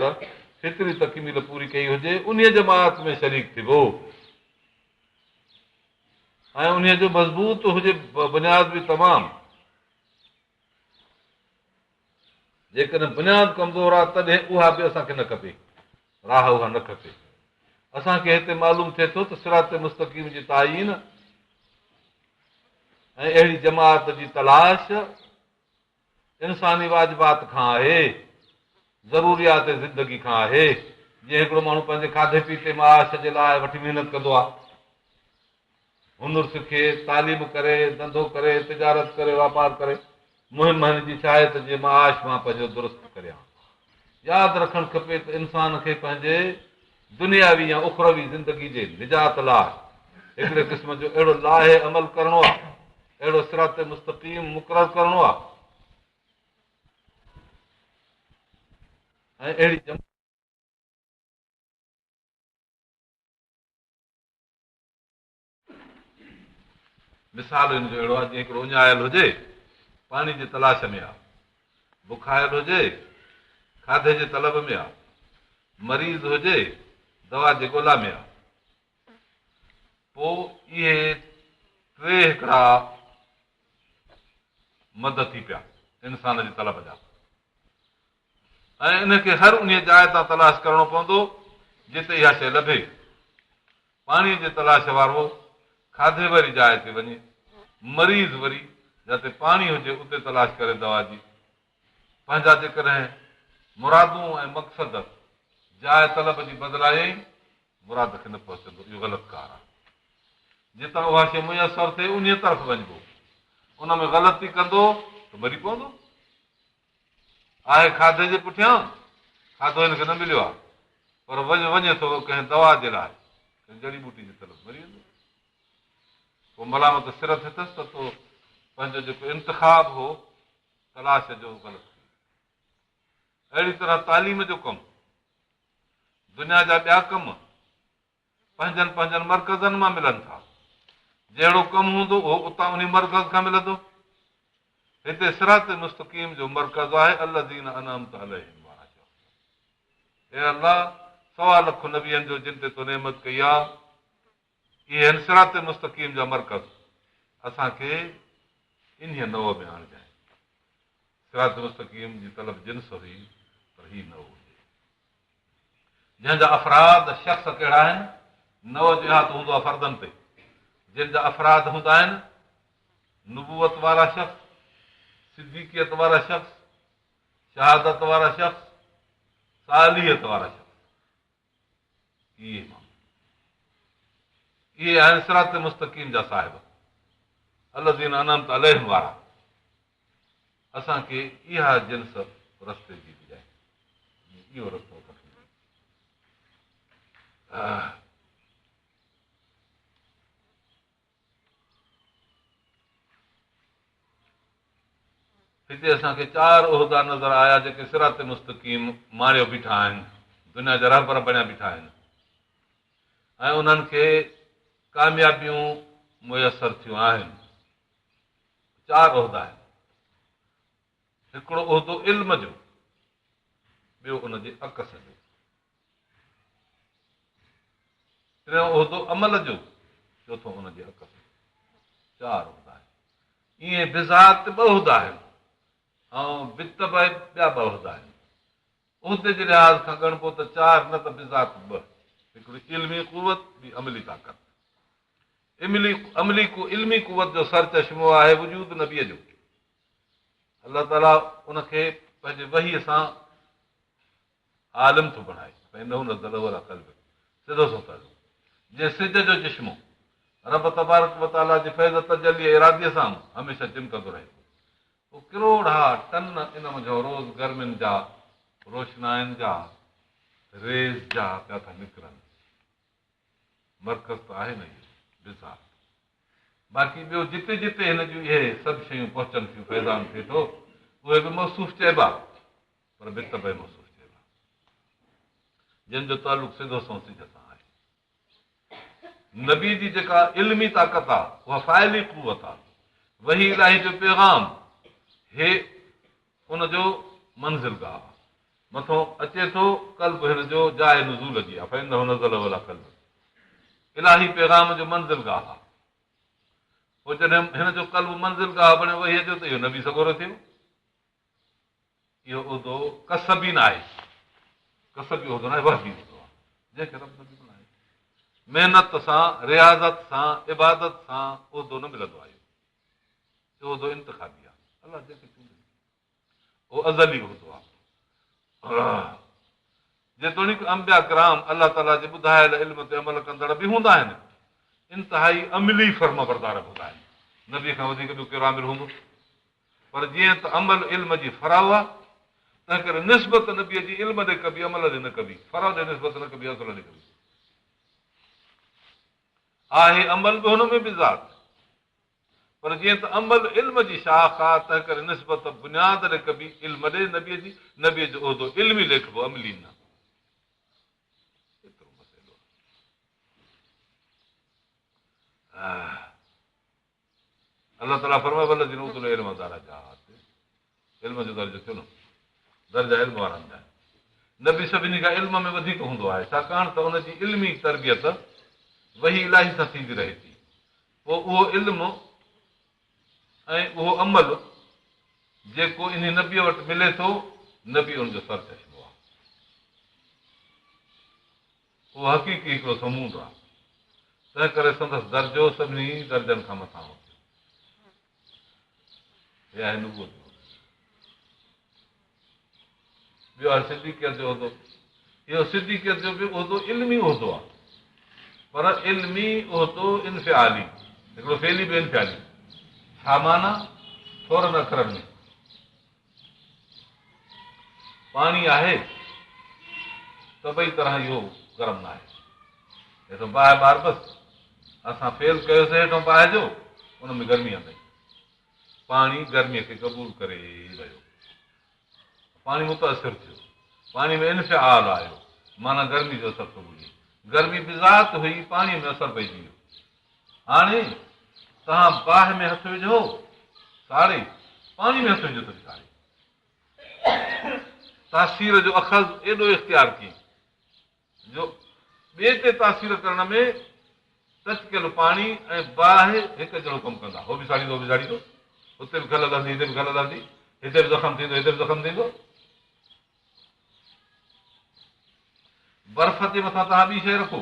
फितरी तकमील पूरी कई हुजे उन जमात में शरीक थिबो ऐं उन जो मज़बूत हुजे बुनियाद बि तमामु। जेकॾहिं बुनियाद कमज़ोर आहे तॾहिं उहा बि असांखे न खपे, राह उहा न खपे। असांखे हिते मालूम थिए थो त सिरात मुस्तक़ीम जी तायीन ऐं अहिड़ी जमात जी तलाश इंसानी वाजिबात खां आहे, ज़रूरियात ज़िंदगी खां आहे। जीअं हिकिड़ो माण्हू पंहिंजे खाधे पीते माश जे लाइ वठी महिनत कंदो आहे, हुनुर सिखे, तालीम करे, धंधो करे, तिजारत करे, वापारु करे, मुहिम हिन जी छा आहे त जीअं माश मां पंहिंजो दुरुस्त करियां। यादि रखणु खपे त इंसान खे पंहिंजे दुनियावी या उखरवी ज़िंदगी जे निजात लाइ हिकिड़े क़िस्म जो अहिड़ो लाहे अमल करणो आहे, अहिड़ो सिरात मुस्तक़ीम मुक़ररु करणो आहे ऐं अहिड़ी मिसाल हिन जो अहिड़ो आहे जीअं हिकिड़ो उञायल हुजे पाणी जी तलाश में आहे, बुखायल हुजे खाधे जे तलब में आहे, मरीज़ हुजे दवा जे ॻोल्हा में आहे। पोइ इहे टे हिकिड़ा मद थी पिया इंसान जे तलब जा, ऐं इनखे हर उन जाइ तां तलाश करणो पवंदो जिते इहा शइ लभे। पाणीअ जे तलाश वारो खाधे वारी जाइ ते वञे, मरीज़ वरी जिते पाणी हुजे उते तलाश करे दवा जी। पंहिंजा जेकॾहिं मुरादूं ऐं मक़सद जाइ तलब जी बदिलाए मुराद खे न पहुचंदो, इहो ग़लति कार आहे। जितां उहा शइ मुयसरु थिए उन तरफ़ वञिबो, उन में ग़लती कंदो त मरी पवंदो। आहे खाधे जे पुठियां, खाधो हिनखे न मिलियो आहे पर वञे थो कंहिं दवा जे लाइ, कंहिं जड़ी बूटी जे तरफ़ मरी वेंदो। पोइ मलामत सिर थियसि त तो पंहिंजो जेको इंतिखाब हो तलाश जो ग़लति थी। अहिड़ी तरह तालीम जो कमु, दुनिया जा ॿिया कम पंहिंजनि पंहिंजनि मर्कज़नि मां मिलनि था। जहिड़ो कमु हूंदो उहो उतां उन मर्कज़ खां मिलंदो। हिते सिरात मुस्तक़ीम जो मर्कज़ आहे अल्लज़ीन अनअमत अलैहिम, हे अल्लाह 1.25 लख नबियनि जो जिन ते तो नेमत कई आहे, इहे आहिनि सिरात मुस्तक़ीम जा मर्कज़। असांखे इन नव में आणिजांइ। सिरात मुस्तक़ीम जी तलब जिन्स हुई पर ही नव हुजे, जंहिंजा अफ़राद शख़्स कहिड़ा आहिनि। नव जो इहातो हूंदो आहे फर्दनि ते, जिन जा अफ़राद हूंदा आहिनि नुबूवत वारा शख़्स, सिद्दीक़ियत वारा शख़्स, शहादत वारा शख़्स, सालियत वारा शख़्स, इहे आहिनि सिरात मुस्तक़ीम जा साहिब, अल्लज़ीन अनअमत अलैहिम वारा। असांखे इहा जिन्स रस्ते जी ॾिजाए, इहो रस्तो हिते असांखे 4 उहिदा नज़र आया जेके सिरात मुस्तक़ीम मारियो बीठा आहिनि, दुनिया जा रहबर बणिया बीठा आहिनि ऐं उन्हनि खे कामयाबियूं मुयसरु थियूं आहिनि। 4 उहिदा आहिनि। हिकिड़ो उहिदो इल्म जो, ॿियो उनजे अकस जो, टियों उहिदो अमल जो, चोथों उनजे अकस जो। 4 उहिदा आहिनि। ईअं बिज़ात 2 उहिदा आहिनि ऐं बितबे ॿिया 2 उहिदा आहिनि। उहिदे जे लिहाज़ खां ॻणिबो त 4 न त बिज़ात 2, हिकिड़ी इल्मी कुवत ॿी अमली ताक़त। इल्मी कुवत जो सर चश्मो आहे वजूद नबीअ जो। अलाह ताला उनखे पंहिंजे वहीअ सां आलिम थो बणाए, सिधो थो करे। जीअं सिज जो चश्मो रब तबारक व तआला जे फैज़ तजल्ली इरादीअ सां हमेशह चिमकंदो रहे। पोइ किरोड़ा टन इन मुंहिंजो रोज़ गर्मियुनि जा रोशनाइनि जा रेज़ जा पिया था निकिरनि। मर्कज़ त आहे न इहो बिज़ात। बाक़ी ॿियो जिते जिते हिन जूं इहे सभु शयूं पहुचनि थियूं फैज़ान थिए थो उहे बि महसूस चइबा पर बित बि महसूस चइबा जंहिंजो तालुक सिधो सो सिज सां आहे। नबी जी जेका इल्मी ताक़त आहे उहा फ़ाइली कुवत आहे। वही इलाही जो पैगाम हे उनजो मंज़िलगाह आहे। मथो अचे थो कल्ब हिन जो जाइ नुज़ूल जी आहे फइन्नहु नज़ल वला कल्ब इलाही पैगाम जो मंज़िलगाह आहे। पोइ जॾहिं हिन जो कल्ब मंज़िलगाह बणियो वही अचो त इहो नबी सगोरो थियो। इहो उहिदो कसबी न आहे कसबी उहिदो न आहे वहबी उहिदो आहे जंहिंखे रब नबी बणाए। महिनत सां रियाज़त सां इबादत सां उहिदो न मिलंदो आहे। इहो उहिदो इंतिखाबी आहे अलाह जंहिंखे चूंडे उहो अज़ली उहिदो आहे। जेतोणीकि अंबिया किराम अलाह ताला जे ॿुधायल इल्म ते अमल कंदड़ बि हूंदा आहिनि इंतिहाई अमली फर्म बरदार हूंदा आहिनि। नबीअ खां वधीक ॿियो कहिड़ो आमिर हूंदो पर जीअं त अमल इल्म जी फराव आहे तंहिं करे निस्बत नबीअ जी इल्म ॾे कबी अमल ॾे न कबी फराव ॾे निस्बत न कबी असुल ॾे कबी आहे अमल बि हुन में बि ज़ात पर जीअं त अमल इल्म जी शाख आहे तंहिं करे निस्बत बुनियाद ॾे कबी इल्म ॾे नबीअ जी नबीअ जो उहिदो इल्मी लेखबो अमली न। अलाह ताला फरमाए इल्म जो दर्जो थियो न दर्जा इल्म वारनि जा नबी सभिनी खां इल्म में वधीक हूंदो आहे छाकाणि त हुनजी इल्मी तरबियत वही इलाही सां थींदी रहे थी। पोइ उहो इल्मु ऐं उहो अमल जेको इन नबीअ वटि मिले थो नबी हुनजो सर चश्मो आहे। उहो हक़ीक़ी हिकिड़ो समूंड आहे तंहिं करे संदसि दर्जो सभिनी दर्जनि खां मथां हो ॿियो आहे सिद्दीक़ियत जो उहिदो। इहो सिद्दीक़ियत जो बि उहिदो इल्मी उहिदो आहे पर इल्मी उहिदो इनफ़ियाली हिकिड़ो फेली बि इनफ़ियाली छा माना थोरनि अखरनि में पाणी आहे त ॿई तरह इहो गरम न आहे हेठो बाहि ॿार बसि असां फेल कयोसीं हेठो बाहि जो उन में गर्मी आई पाणी गर्मीअ खे क़बूल करे रहियो पाणी मुतासिर थियो पाणी में इनफ़िआल आयो माना गर्मी जो असरु थो मिले गर्मी बिज़ात हुई पाणीअ में असरु पइजी वियो। हाणे तव्हां बाहि में हथु विझो साड़े पाणी में हथु विझो त साड़े तासीर जो अखज़ एॾो इख़्तियार कई जो ॿिए ते तासीर करण में टचकियल पाणी ऐं बाहि हिकु जहिड़ो कमु कंदा हो बि साड़ींदो बि साड़ींदो हुते बि खल लहंदी हिते बि खल लहंदी हिते बि ज़ख़्म थींदो हिते बि ज़ख़्म थींदो। बर्फ़ जे मथां तव्हां ॿी शइ रखो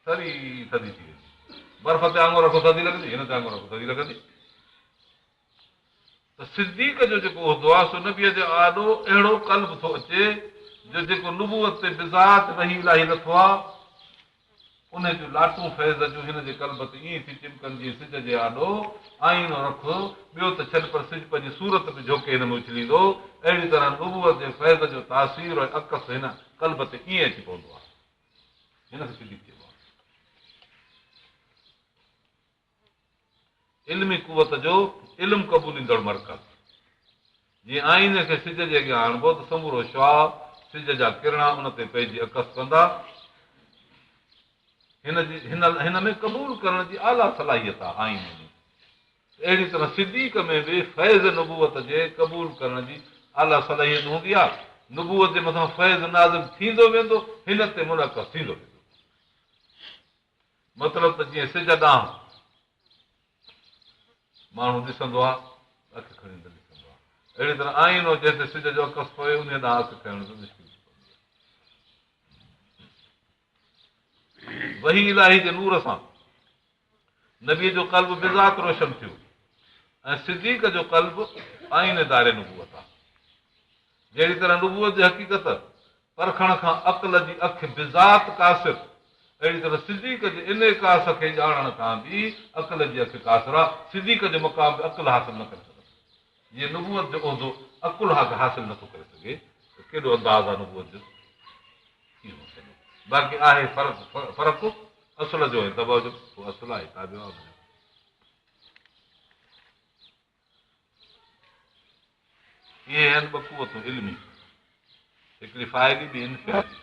सरी थधी थी वेंदी बर्फ़ ते आङुर रखो थधी लॻंदी हिन ते आङुर रखो थधी लॻंदी। त सिद्दीक़ जो जेको उहिदो आहे सो नबीअ जो आॾो अहिड़ो कल्ब थो अचे जो जेको नुबूअत ते बिज़ात वही इलाही नथो आहे उन जूं लाटूं फैज़ जूं हिन जे कल्ब ते ईअं थी चिमकनि जीअं सिज जे आॾो आईनो रखो ॿियो त छॾ पर सिज पंहिंजी सूरत में झोके हिन में उछलींदो अहिड़ी तरह नुबूअत जे फैज़ जो तासीर ऐं अकस हिन कल्ब ते ईअं अची पवंदो आहे हिनखे सिद्दीक़ चइबो आहे। इल्मी कुवत जो इल्मु क़बूलींदड़ मर्कज़ जीअं आईने खे सिज जे अॻियां आणिबो त समूरो शुआ सिज जा किरणा उन ते पइजी अकस कंदा हिन में क़बूल करण जी आला सलाहियत आहे आईने में। अहिड़ी तरह सिद्दीक़ में बि फैज़ नुबूअत जे क़बूल करण जी आला सलाहियत हूंदी आहे। नुबूअत जे मथां फैज़ नाज़िल थींदो वेंदो हिन ते मुनक़स थींदो वेंदो मतिलबु त जीअं सिज ॾांहुं माण्हू ॾिसंदो आहे अखि खणी ॾिसंदो आहे अहिड़ी तरह आईनो जंहिं ते सिज जो अकस पए उन ॾांहुं अखि खणण मुश्किल वही इलाही जे नूर सां नबीअ जो कल्ब बिज़ात रोशन थियो ऐं सिद्दीक़ जो कल्ब आईने दारे नुबूअत आहे। जहिड़ी तरह नुबूअत जी हक़ीक़त परखण खां अक़ल जी अखि बिज़ात कासिर अहिड़ी तरह सिद्दीक़ जे इन कास खे ॼाणण खां बि अक़ल जी अखि कासिर आहे। सिद्दीक़ जो मक़ाम बि अक़ुल हासिल न करे सघंदो जीअं नुबूअत जो उहिदो अक़ुल हासिल नथो करे सघे त केॾो अंदाज़ आहे नुबूअत जो बाक़ी आहे फ़र्क़ु असुल जो ऐं दॿ जो असुल आहे ताबियो आहे इहे आहिनि ॿ कुवतूं इल्मी, हिकिड़ी फ़ाइली ॿी इनफ़ियाली,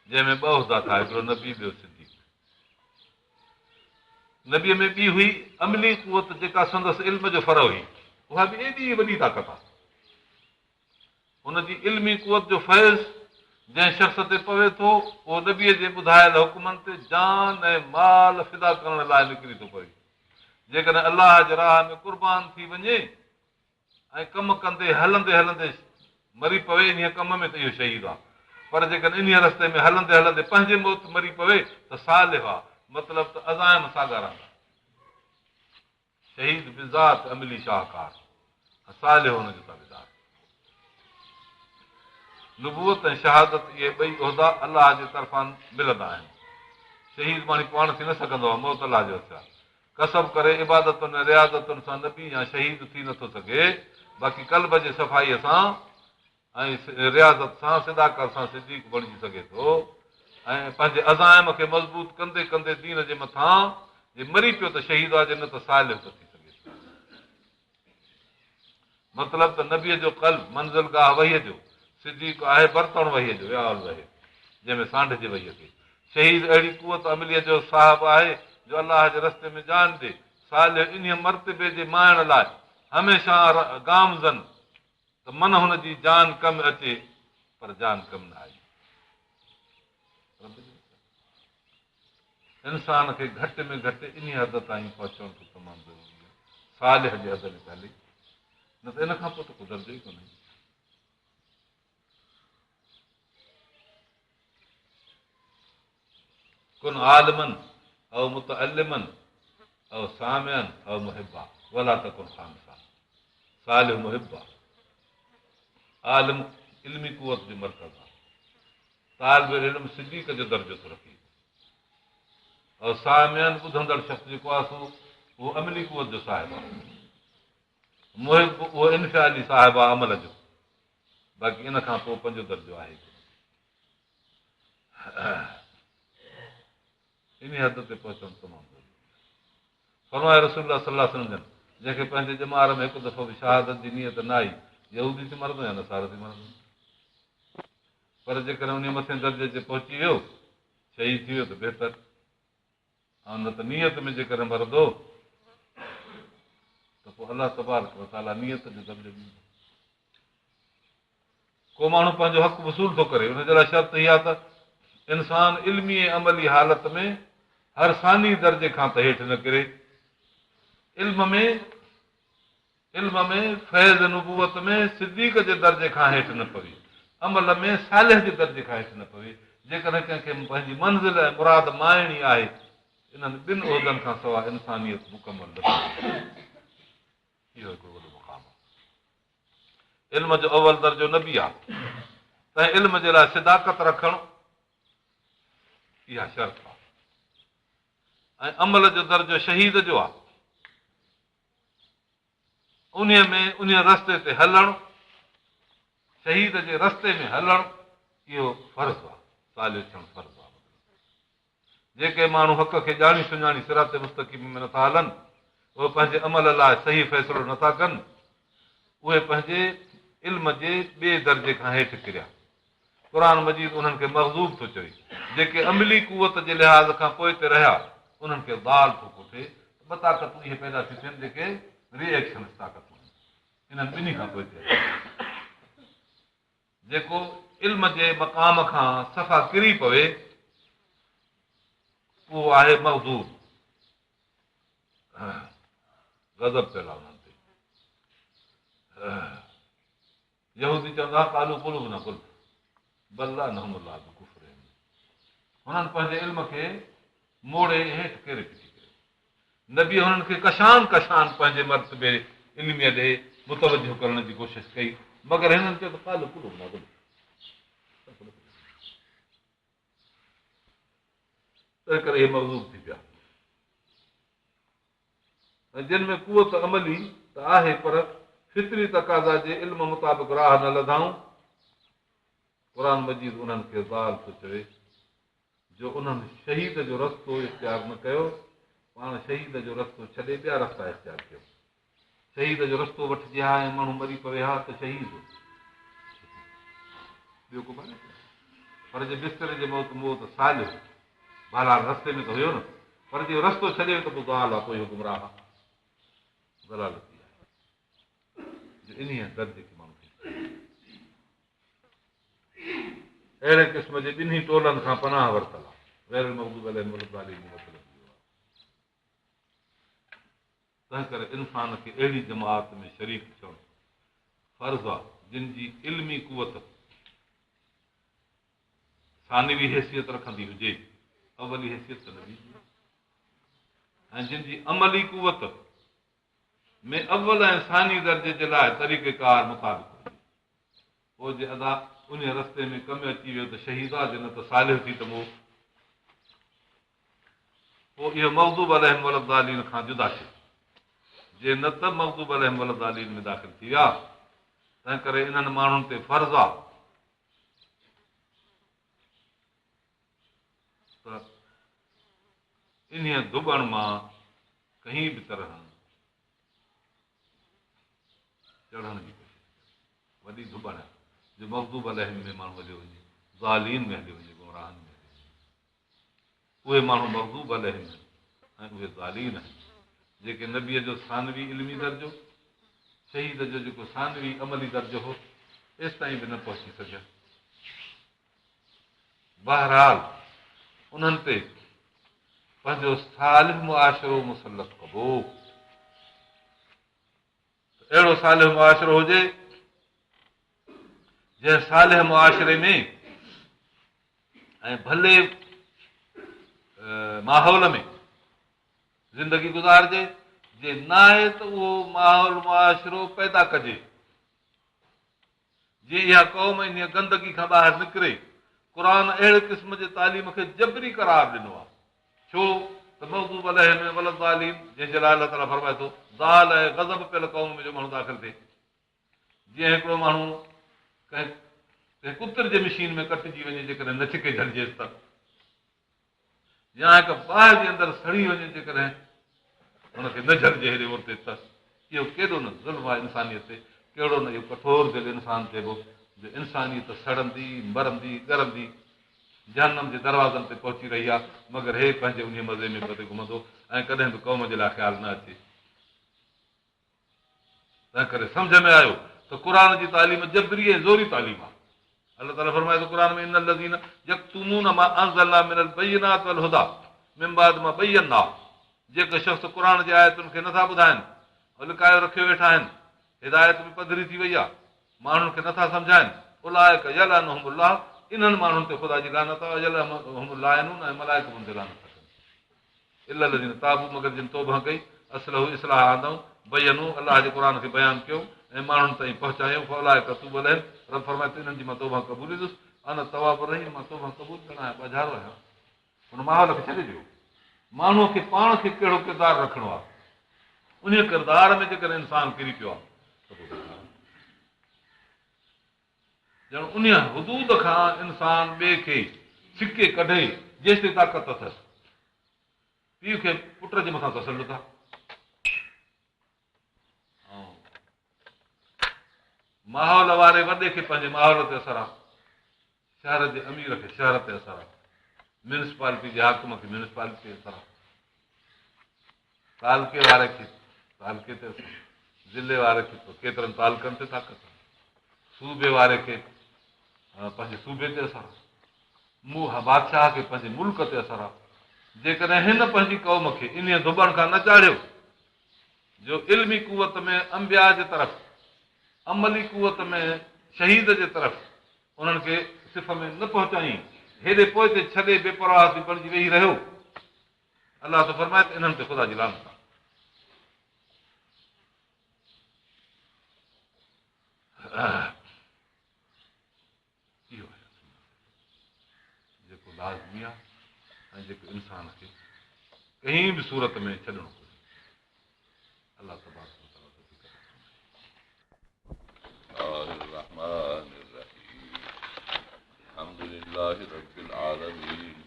जंहिंमें ॿ उहिदा था, हिकिड़ो नबी ॿियो सिद्दीक़। नबीअ में ॿी हुई अमली कुवत जेका संदसि इल्म जो फर हुई, उहा बि एॾी वॾी ताक़त आहे। हुनजी इल्मी कुवत जो फैज़ जंहिं शख़्स ते पवे थो, उहो नबीअ जे ॿुधायल हुकुमनि ते जान ऐं माल फिदा करण लाइ निकिरी थो पवे। जेकॾहिं अलाह जे राह में कुर्बान थी वञे ऐं कम कंदे हलंदे हलंदे मरी पवे, इन कम में त इहो शहीद आहे। पर जेकॾहिं इन रस्ते में हलंदे हलंदे पंहिंजे मौत मरी पवे त सालिह आहे, मतिलबु त अज़ाइम साॻा रहंदा। शहीद बिज़ात अमली शाहकार, सालिह हुनजो ताबेदार। नुबूअत ऐं शहादत इहे ॿई उहिदा अलाह जे तरफ़ां मिलंदा आहिनि। शहीद माण्हू पाण थी न सघंदो आहे, मौत अलाह जो आहे। कसब करे इबादतुनि ऐं रियाज़तुनि सां नबी या शहीद थी नथो सघे, बाक़ी कल्ब जे सफ़ाईअ सां ऐं रियाज़त सां सिदाकत सां सिद्दीक़ बणिजी सघे थो। ऐं पंहिंजे अज़ाइम खे मज़बूत कंदे कंदे दीन जे मथां जे मरी पियो त शहीद आहे, जे न त सालिह थो थी सघे। मतिलबु त नबीअ जो क़ल्ब मंज़िलगाह वहीअ जो, सिद्दीक़ आहे बर्तन वहीअ जो, वियाल वहे जंहिंमें सांढ जे वहीअ खे। शहीद अहिड़ी कुवत अमलीअ जो साहिब आहे जो अलाह जे रस्ते में जान ॾे। सालिह इन मर्तबे जे माइण लाइ हमेशह गामज़न त मन हुनजी जान कमु अचे, पर जान कमु न आई। इंसान खे घटि में घटि इन हद ताईं पहुचणु तमामु ज़रूरी आहे, सालिह जे हद में ख़ाली, न त इन खां पोइ त को दर्जो ई कोन्हे। कुन आलिमन औ मुतअल्लिमन औ सामिअन औ मुहिब्बा वला तकुन खामिसा। सालिह मुहिब्बा, आलिम इल्मी कुवत जो मर्कज़ आहे, तालिब इल्म सिद्दीक़ जो दर्जो थो रखे। और सामिअन ॿुधंदड़ शख़्स जेको आहे सो उहो अमली कुवत जो साहिब आहे। मुहिब उहो इनफ़ियाली साहिब आहे अमल जो, बाक़ी इन खां पोइ पंहिंजो दर्जो आहे। इन हद ते पहुचणु तमामु ज़रूरी आहे। फरमाए रसूलुल्लाह सल्लल्लाहु अलैहि वसल्लम जंहिंखे पंहिंजे जमार में हिकु दफ़ो बि शहादत जी नियत न आई, यहूदी थी मरंदो या नसारा थी मरंदो, पर जेकॾहिं उन मथे दर्जे ते पहुची वियो, शहीद थी वियो त बहितर। ऐं न त नियत में जेकॾहिं मरंदो त पोइ अलाह तबारक व तआला नियत जो दर्जो ॾींदो। को माण्हू पंहिंजो हक़ वसूल थो करे, हुनजे लाइ शर्त इहा त इंसान इल्मी ऐं अमली हालत में हर सानी दर्जे खां त हेठि न किरे। इल्म में फैज़ नुबूवत में सिद्दीक़ जे दर्जे खां हेठि न पवे, अमल में सालिह जे दर्जे खां हेठि न पवे। जेकॾहिं कंहिंखे पंहिंजी मंज़िल ऐं मुराद माइणी आहे, इन्हनि ॿिनि उहिदनि खां सवाइ इंसानियत मुकमल न थी। इहो हिकिड़ो वॾो मुक़ाम आहे। इल्म जो अवल दर्जो नबी आहे, तंहिं इल्म जे लाइ सिदाकत रखणु इहा शर्त आहे। ऐं अमल जो दर्जो शहीद जो आहे, उन रस्ते ते हलणु, शहीद जे रस्ते में हलणु इहो फर्ज़ आहे, सालिह थियणु फर्ज़ आहे। जेके माण्हू हक़ खे ॼाणी सुञाणी सिरात मुस्तक़ीम में नथा हलनि, उहे पंहिंजे अमल लाइ सही फ़ैसिलो नथा कनि, उहे पंहिंजे इल्म जे ॿिए दर्जे खां हेठि किरिया। क़ुर मजीद उन्हनि खे मग़ज़ूब थो चवे। जेके अमली कुवत जे लिहाज़ खां पोइ ते रहिया, उन्हनि खे दाल थो कोठे। ॿ ताक़तूं इहे पैदा थी थियनि जेके रिएक्शन ताक़तूं आहिनि, इन्हनि ॿिन्ही खां पोइ ते जेको इल्म जे मक़ाम खां सफ़ा किरी पवे, उहो आहे मग़ज़ूब, गज़ब पियल आहे उन्हनि ते। यहूदी चवंदा कालू कुलूब न कुल बल्ला न कुफ़र। हुननि पंहिंजे इल्म खे मोड़े हेठि किरे पिटी करे। नबी हुननि खे कशान कशान पंहिंजे मर्तबे इल्मीअ ॾे मुतवजो करण जी कोशिशि कई, मगर हिननि चयो त कालू कुलूब न कुल। तंहिं करे इहे मज़बूत थी पिया। ऐं जिन में कुवत अमली त आहे, पर फितरी तक़ाज़ा जे इल्म मुताबिक़ राह न लधाऊं, क़ुर मजीद उन्हनि खे ज़ाल थो चवे जो उन्हनि शहीद जो रस्तो इख़्तियार न कयो, पाण शहीद जो रस्तो छॾे ॿिया रस्ता इख़्तियार कयो। शहीद जो रस्तो वठिजे हा ऐं माण्हू मरी पवे हा त शहीद ॿियो को कान्हे। पर जे बिस्तरे जे मौत मौत सालियो बहरहाल रस्ते में त हुयो न, पर जे रस्तो छॾे त पोइ ॻाल्हि आहे, पोइ इहो गुमराह दलालती आहे। इन दर्जे खे माण्हू खे अहिड़े क़िस्म जे ॿिन्ही टोलनि खां पनाह वरितल आहे। गैर मग़दूब अलैहिम वलद्दालीन जो मतिलबु इहो आहे। तंहिं करे इंसान खे अहिड़ी जमात में शरीक थियणु फर्ज़ आहे जिन जी इल्मी कुवत सानवी हैसियत रखंदी हुजे, अवली हैसियत त न हुजे, ऐं जिन जी अमली कुवत में अव्वल ऐं सानी दर्जे जे लाइ तरीक़ेकार मुताबिक़ हुजे। पोइ जे अदा उन रस्ते में कमु अची वियो त शहीद आहे, जे न त सालिह थी त पोइ इहो मग़दूब अलैहिम वलद्दालीन खां जुदा थिए। जे न त मग़दूब अलैहिम वलद्दालीन में दाख़िल थी विया, तंहिं करे इन्हनि माण्हुनि ते फर्ज़ आहे त इन दुबण मां कंहिं बि तरह चढ़ण जी कोशिशि, वॾी दुबण आहे जो मग़दूब अलैहिम में माण्हू हलियो वञे, ज़ालीन में हलियो वञे, गुमराहनि में हलियो वञे। उहे माण्हू मग़दूब अलैहिम ऐं उहे ज़ालीन आहिनि जेके नबीअ जो सानवी इल्मी दर्जो, शहीद जो जेको सानवी अमली दर्जो हो, एसि ताईं बि न पहुची सघिया। बहरहाल उन्हनि ते पंहिंजो सालिह मुआशिरो मुसलत कबो। अहिड़ो सालिह मुआशिरो हुजे जंहिं सालिह मुआशिरे में ऐं भले माहौल में ज़िंदगी गुज़ारिजे, जे न आहे त उहो माहौल मुआशिरो पैदा कजे। जीअं इहा क़ौम इन गंदगी खां ॿाहिरि निकिरे, क़ुर अहिड़े क़िस्म जे तालीम खे जबरी करार ॾिनो आहे। छो त मग़दूब अलैहिम वलद्दालीन जंहिंजे लाइ अलाह ताला फरमाए थो ज़ाल ऐं गज़ब पियल क़ौम में जो माण्हू दाख़िल थिए। जीअं हिकिड़ो माण्हू कंहिं कुतर जे मशीन में कटिजी वञे जेकॾहिं न छिके झलिजेसि त, या हिकु बाहि जे अंदरि सड़ी वञे जेकॾहिं हुनखे न झलिजे हेॾे होॾे त इहो केॾो न ज़ुल्म आहे इंसानियत ते, कहिड़ो न इहो कठोर दिलि इंसान चइबो जो इंसानियत सड़ंदी मरंदी ॻरंदी जहन्नम जे दरवाज़नि ते पहुची रही आहे, मगर हे पंहिंजे उन मज़े में पते घुमंदो ऐं कॾहिं बि क़ौम जे लाइ ख़्यालु न अचे। तंहिं करे सम्झ में आयो त क़ुर जी तालीम जबरी ऐं ज़ोरी तालीम आहे। अलाह ताला फरमाए थो क़ुर में इन लज़ीन यक्तुमून मा अंज़लना मिनल बय्यिनात वल हुदा मिन बाद मा बय्यना, जेके शख़्स क़ुर जे आयतुनि खे नथा ॿुधाइनि, लिकायो रखियो वेठा आहिनि, हिदायत बि पधरी थी वई आहे, माण्हुनि खे नथा सम्झाइनि, उलाइक यलअनहुमुल्लाह, इन्हनि माण्हुनि ते ख़ुदा जी लानत आहे, यलअनहुमुल्लाइनून ऐं मलाइक उन्हनि ते लानत कनि। इल्ला लज़ीन ताबू, मगर जिन तौबह कई, असलहु इस्लाह आंदऊं, बयनू अलाह जे क़ुर खे बयानु कयो ऐं माण्हुनि ताईं पहुचायूं, फौलाइक तूब अलैहिम, रब फरमाए थो इन्हनि जी मां तौबह क़बूलींदुसि, अन तवाब रहीम, मां तौबह क़बूल करणु आहियां, ॿाझारो आहियां। हुन माहौल खे छॾे ॾियो। माण्हूअ खे पाण खे कहिड़ो किरदारु रखिणो आहे, उन किरदार में जेकॾहिं इंसानु किरी पियो आहे त ॼण उन हुदूद खां इंसान ॿिए खे छिके कढे जेसि ताईं ताक़त अथसि। पीउ खे पुट जे मथां तसलुत आहे, माहौल वारे वॾे खे पंहिंजे माहौल ते असरु आहे, शहर जे अमीर खे शहर ते असरु आहे, म्यूनिसिपालिटी जे हाकिम खे म्यूनिसिपालिटी ते असरु आहे, तालके वारे खे तालके ते असरु, ज़िले वारे खे केतिरनि तालकनि ते ताक़त आहे, सूबे वारे खे पंहिंजे सूबे ते असरु आहे, बादशाह खे पंहिंजे मुल्क ते असरु आहे। जेकॾहिं हिन पंहिंजी क़ौम खे इन दुबण खां न चाढ़ियो जो इल्मी कुवत में अंबिया जे तरफ़, अमली कुवत में शहीद जे तरफ़ उन्हनि खे सिफ़ में न पहुचाई, हेॾे पोइ ते छॾे बेपरवाह थी बणिजी वेही रहियो, अलाह त फरमाए त इन्हनि ते ख़ुदा जी लानत आहे। इहो आहे जेको लाज़मी आहे ऐं जेको इंसान खे कंहिं बि सूरत में छॾणो घुरिजे। अलाह तबारक व तआला अल्हम्दुलिल्लाहि रब्बिल आलमीन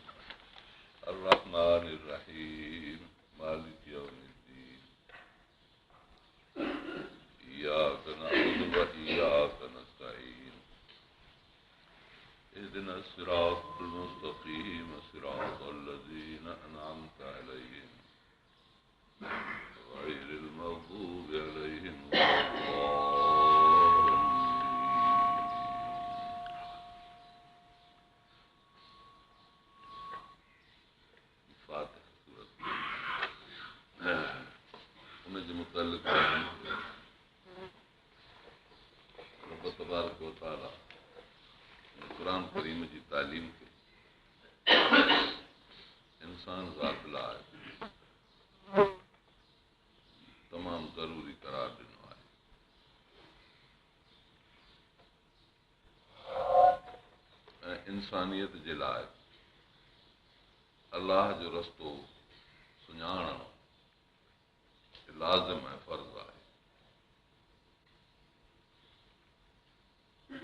अर्रहमानिर रहीम मालिक यौमिद्दीन الصراط المستقيم صراط الذين أنعمت عليهم غير المغضوب عليهم ولا الضالين. فاتحة सूरत उनजे मुतालिक़ रब तबारक व तआला क़ुरान करीम जी तालीम खे इंसान ज़ात लाइ तमामु ज़रूरी करार ॾिनो आहे। ऐं इंसानियत जे लाइ अलाह जो रस्तो सुञाणणु लाज़िम ऐं फ़र्ज़ आहे।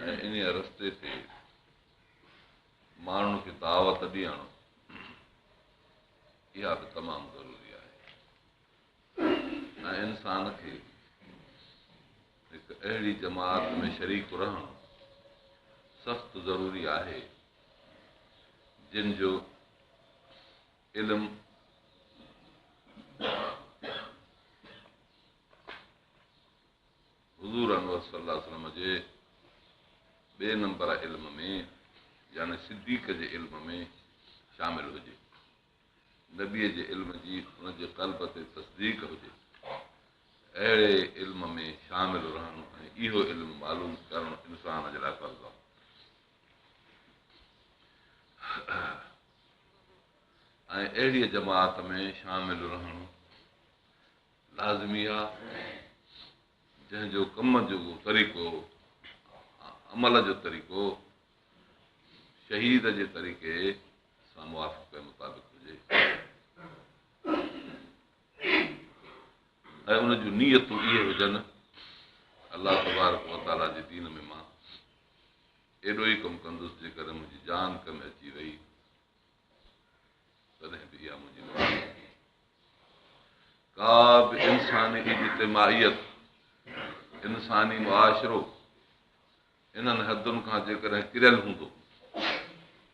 ऐं इन रस्ते ते माण्हुनि खे दावत ॾियणु इहा बि तमामु ज़रूरी आहे। ऐं इंसान खे हिकु अहिड़ी जमात में शरीक रहणु सख़्तु ज़रूरी आहे जिन जो इल्मु हुज़ूर अनवर सल्लल्लाहु अलैहि वसल्लम जे ॿिए नंबर इल्म में यानी सिद्दीक़ जे इल्म में शामिल हुजे, नबीअ जे इल्म जी हुनजे क़ल्ब ते तस्दीक हुजे। अहिड़े इल्म में शामिल रहणु ऐं इहो इल्मु मालूम करणु इंसान जे लाइ फ़र्ज़ु आहे। ऐं अहिड़ीअ जमात में शामिल रहणु लाज़मी आहे जंहिंजो कम जो तरीक़ो, अमल जो तरीक़ो शहीद जे तरीक़े सां मुवाफ़िक़ जे मुताबिक़ हुजे ऐं उन जूं नियतूं इहे हुजनि अलाह तबारक व तआला जे दीन में मां एॾो ई कमु कंदुसि जेकॾहिं मुंहिंजी जान कम अची वई तॾहिं बि इहा मुंहिंजी मुराद आहे। का बि इंसानी इज्तिमाइयत, इंसानी मुआशिरो इन्हनि हदुनि खां जेकॾहिं किरियल हूंदो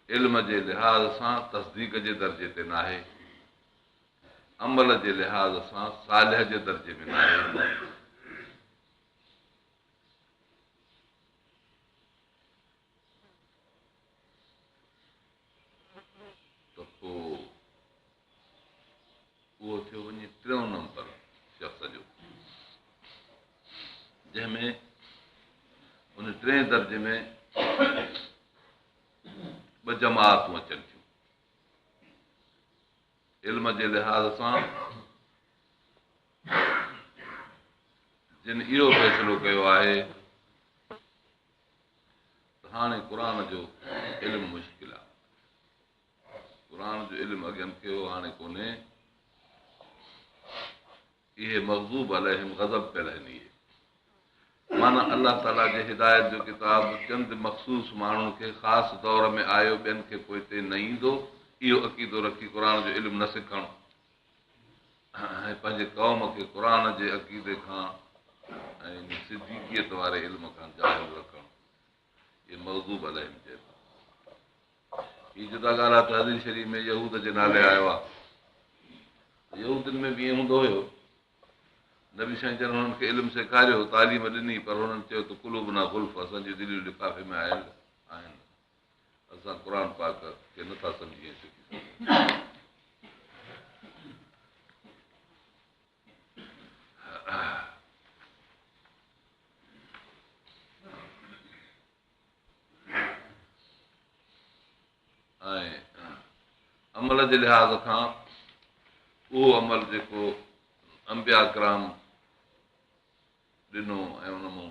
इल्म जे लिहाज़ सां तस्दीक जे दर्जे ते नाहे, अमल जे लिहाज़ सां सालिह जे दर्जे में नाहे, त पोइ उहो थियो वञे टियों नंबर शख़्स जो, जंहिंमें उन टे दर्जे में ॿ जमातूं अचनि थियूं। इल्म जे लिहाज़ सां जिन इहो फ़ैसिलो कयो आहे त हाणे क़ुर जो इल्मु मुश्किल आहे, क़ुर जो इल्मु अॻियां कयो हाणे कोन्हे, इहे मग़ज़ूब अलैहिम ग़ज़ब पियल आहिनि। इहे माना अलाह ताला जे हिदायत जो किताब चंद मख़सूस माण्हुनि खे ख़ासि दौर में आयो, ॿियनि खे पोइ हिते न ईंदो, इहो अक़ीदो रखी क़ुर जो इल्मु न सिखणु ऐं पंहिंजे क़ौम खे क़ुर जे अक़ीदे खां ऐं सिद्दीक़ियत वारे इल्म खां जाहिल रखणु, इहे मग़ज़ूब अलैहिम चइबो। हीअ जुदा ॻाल्हि आहे त हदीस शरीफ़ में यहूद जे नाले आयो आहे। यहूदियुनि में बि ईअं हूंदो हुयो, नबी साईं जन हुननि खे इल्मु सेखारियो, तालीम ॾिनी, पर हुननि चयो त कुलूबना गुल्फ, असांजी दिलियूं लिफ़ाफ़े में आयल आहिनि, असां क़ुर पाक खे नथा सम्झी सघूं। ऐं अमल जे लिहाज़ खां उहो अमल जेको अंबिया कराम ॾिनो ऐं उन मां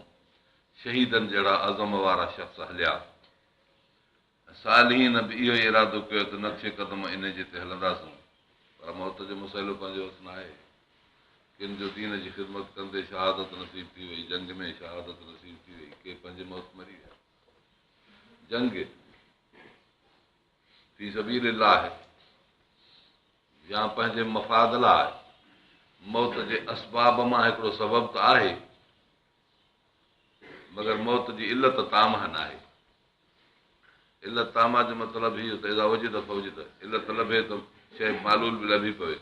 शहीदनि जहिड़ा अज़म वारा शख़्स हलिया, सालिहीन बि इहो ई इरादो कयो त नक्शे क़दम इन जे ते हलंदासीं, पर मौत जो मसइलो पंहिंजो हथ न आहे। किन जो दीन जी ख़िदमत कंदे शहादत नसीब थी वई, जंग में शहादत नसीब थी वई, के पंहिंजे मौत मरी विया। जंग फी सबीलिल्लाह या पंहिंजे मफ़ाद लाइ मौत जे असबाब मां हिकिड़ो सबबु त आहे, मगर मौत जी इल्लत तामह न आहे। इलत तामा जो मतिलबु इहो त एॾा वजिद फौजिद इलत लभे त शइ मालूल बि लभी पवे,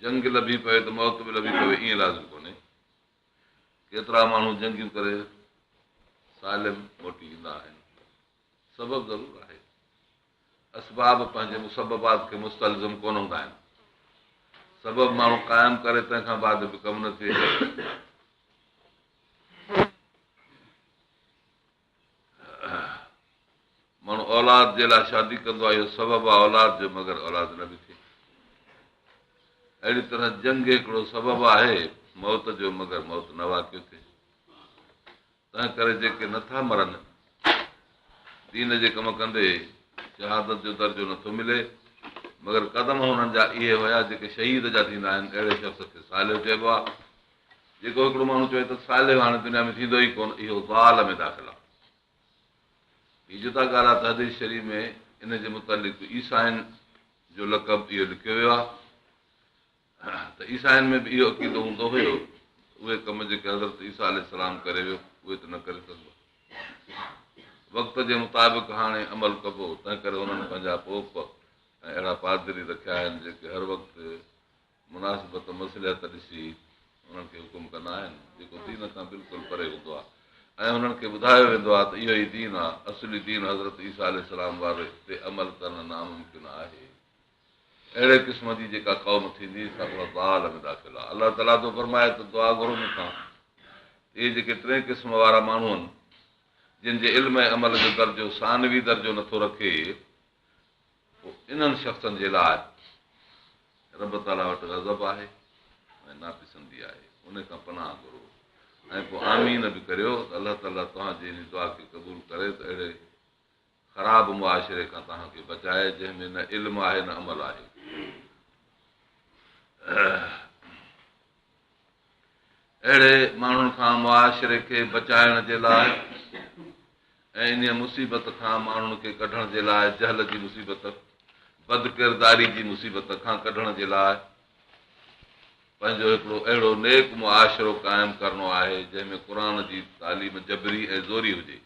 जंग लभी पवे त मौत बि लभी पवे, ईअं लाज़िम कोन्हे। केतिरा माण्हू जंगियूं करे सालिम मोटी ईंदा आहिनि, सबबु ज़रूरु आहे। असबाब पंहिंजे मुसबात खे मुस्तलज़म कोन हूंदा आहिनि। सबबु माण्हू क़ाइमु करे तंहिंखां बाद बि कमु न थिए। माण्हू औलाद जे लाइ शादी कंदो आहे, इहो सबबु आहे औलाद जो, मगर औलाद न बि थिए। अहिड़ी तरह जंग हिकिड़ो सबबु आहे मौत जो, मगर मौत न वाक़ियो थिए। तंहिं करे जेके नथा मरनि, दीन जे कम कंदे शहादत जो दर्जो नथो मिले, मगर क़दम हुननि जा इहे हुया जेके शहीद जा थींदा आहिनि। अहिड़े शख़्स खे सालिह चइबो आहे। जेको हिकिड़ो माण्हू चए त सालिह हाणे दुनिया में थींदो ई कोन, इहो ज़ाल में दाख़िल आहे। हीअ जुदा ॻाल्हि आहे त हदीस शरीफ़ में इन जे मुतालिक़ ईसाइन जो लक़ब इहो लिखियो वियो आहे त ईसाइन में बि इहो अक़ीदो हूंदो हुयो, उहे कम जेके हज़रत ईसा अलैहिस्सलाम करे वियो उहे त न करे सघिबो। वक़्त जे मुताबिक़ हाणे अमल कबो, तंहिं करे हुननि पंहिंजा पोप ऐं अहिड़ा पादरी रखिया आहिनि जेके हर वक़्तु मुनासिबत मसलिहत ॾिसी हुननि खे हुकुम कंदा आहिनि, जेको दीन खां बिल्कुलु परे हूंदो आहे। ऐं हुननि खे ॿुधायो वेंदो आहे त इहो ई दीन आहे, असली दीन हज़रत ईसा अलैहिस्सलाम वारे ते अमल करणु नामुमकिन आहे। अहिड़े क़िस्म जी जेका क़ौम थींदी सा उहा ज़ाल में दाख़िल आहे। अलाह ताला थो फरमाए त दुआ घुरो मूंखां, इहे जेके टे क़िस्म वारा माण्हू आहिनि जिन जे इल्म ऐं अमल जो दर्जो सानवी दर्जो नथो रखे, इन्हनि शख़्सनि जे लाइ रब ताला वटि गज़ब आहे ऐं नापसंदी आहे। उन खां पनाह घुरो ऐं पोइ आमीन बि करियो त अलाह ताला तव्हांजे इन दुआ खे क़बूल करे त अहिड़े ख़राब मुआशिरे खां तव्हांखे बचाए जंहिंमें न इल्म आहे न अमल आहे। अहिड़े माण्हुनि खां मुआशिरे खे बचाइण जे लाइ ऐं इन मुसीबत खां माण्हुनि खे कढण जे लाइ, जहल जी मुसीबत, बदकिरदारी जी मुसीबत खां कढण जे लाइ पंहिंजो हिकिड़ो अहिड़ो नेक मुआशिरो क़ाइमु करणो आहे जंहिंमें क़ुर जी तालीम जबरी ऐं ज़ोरी हुजे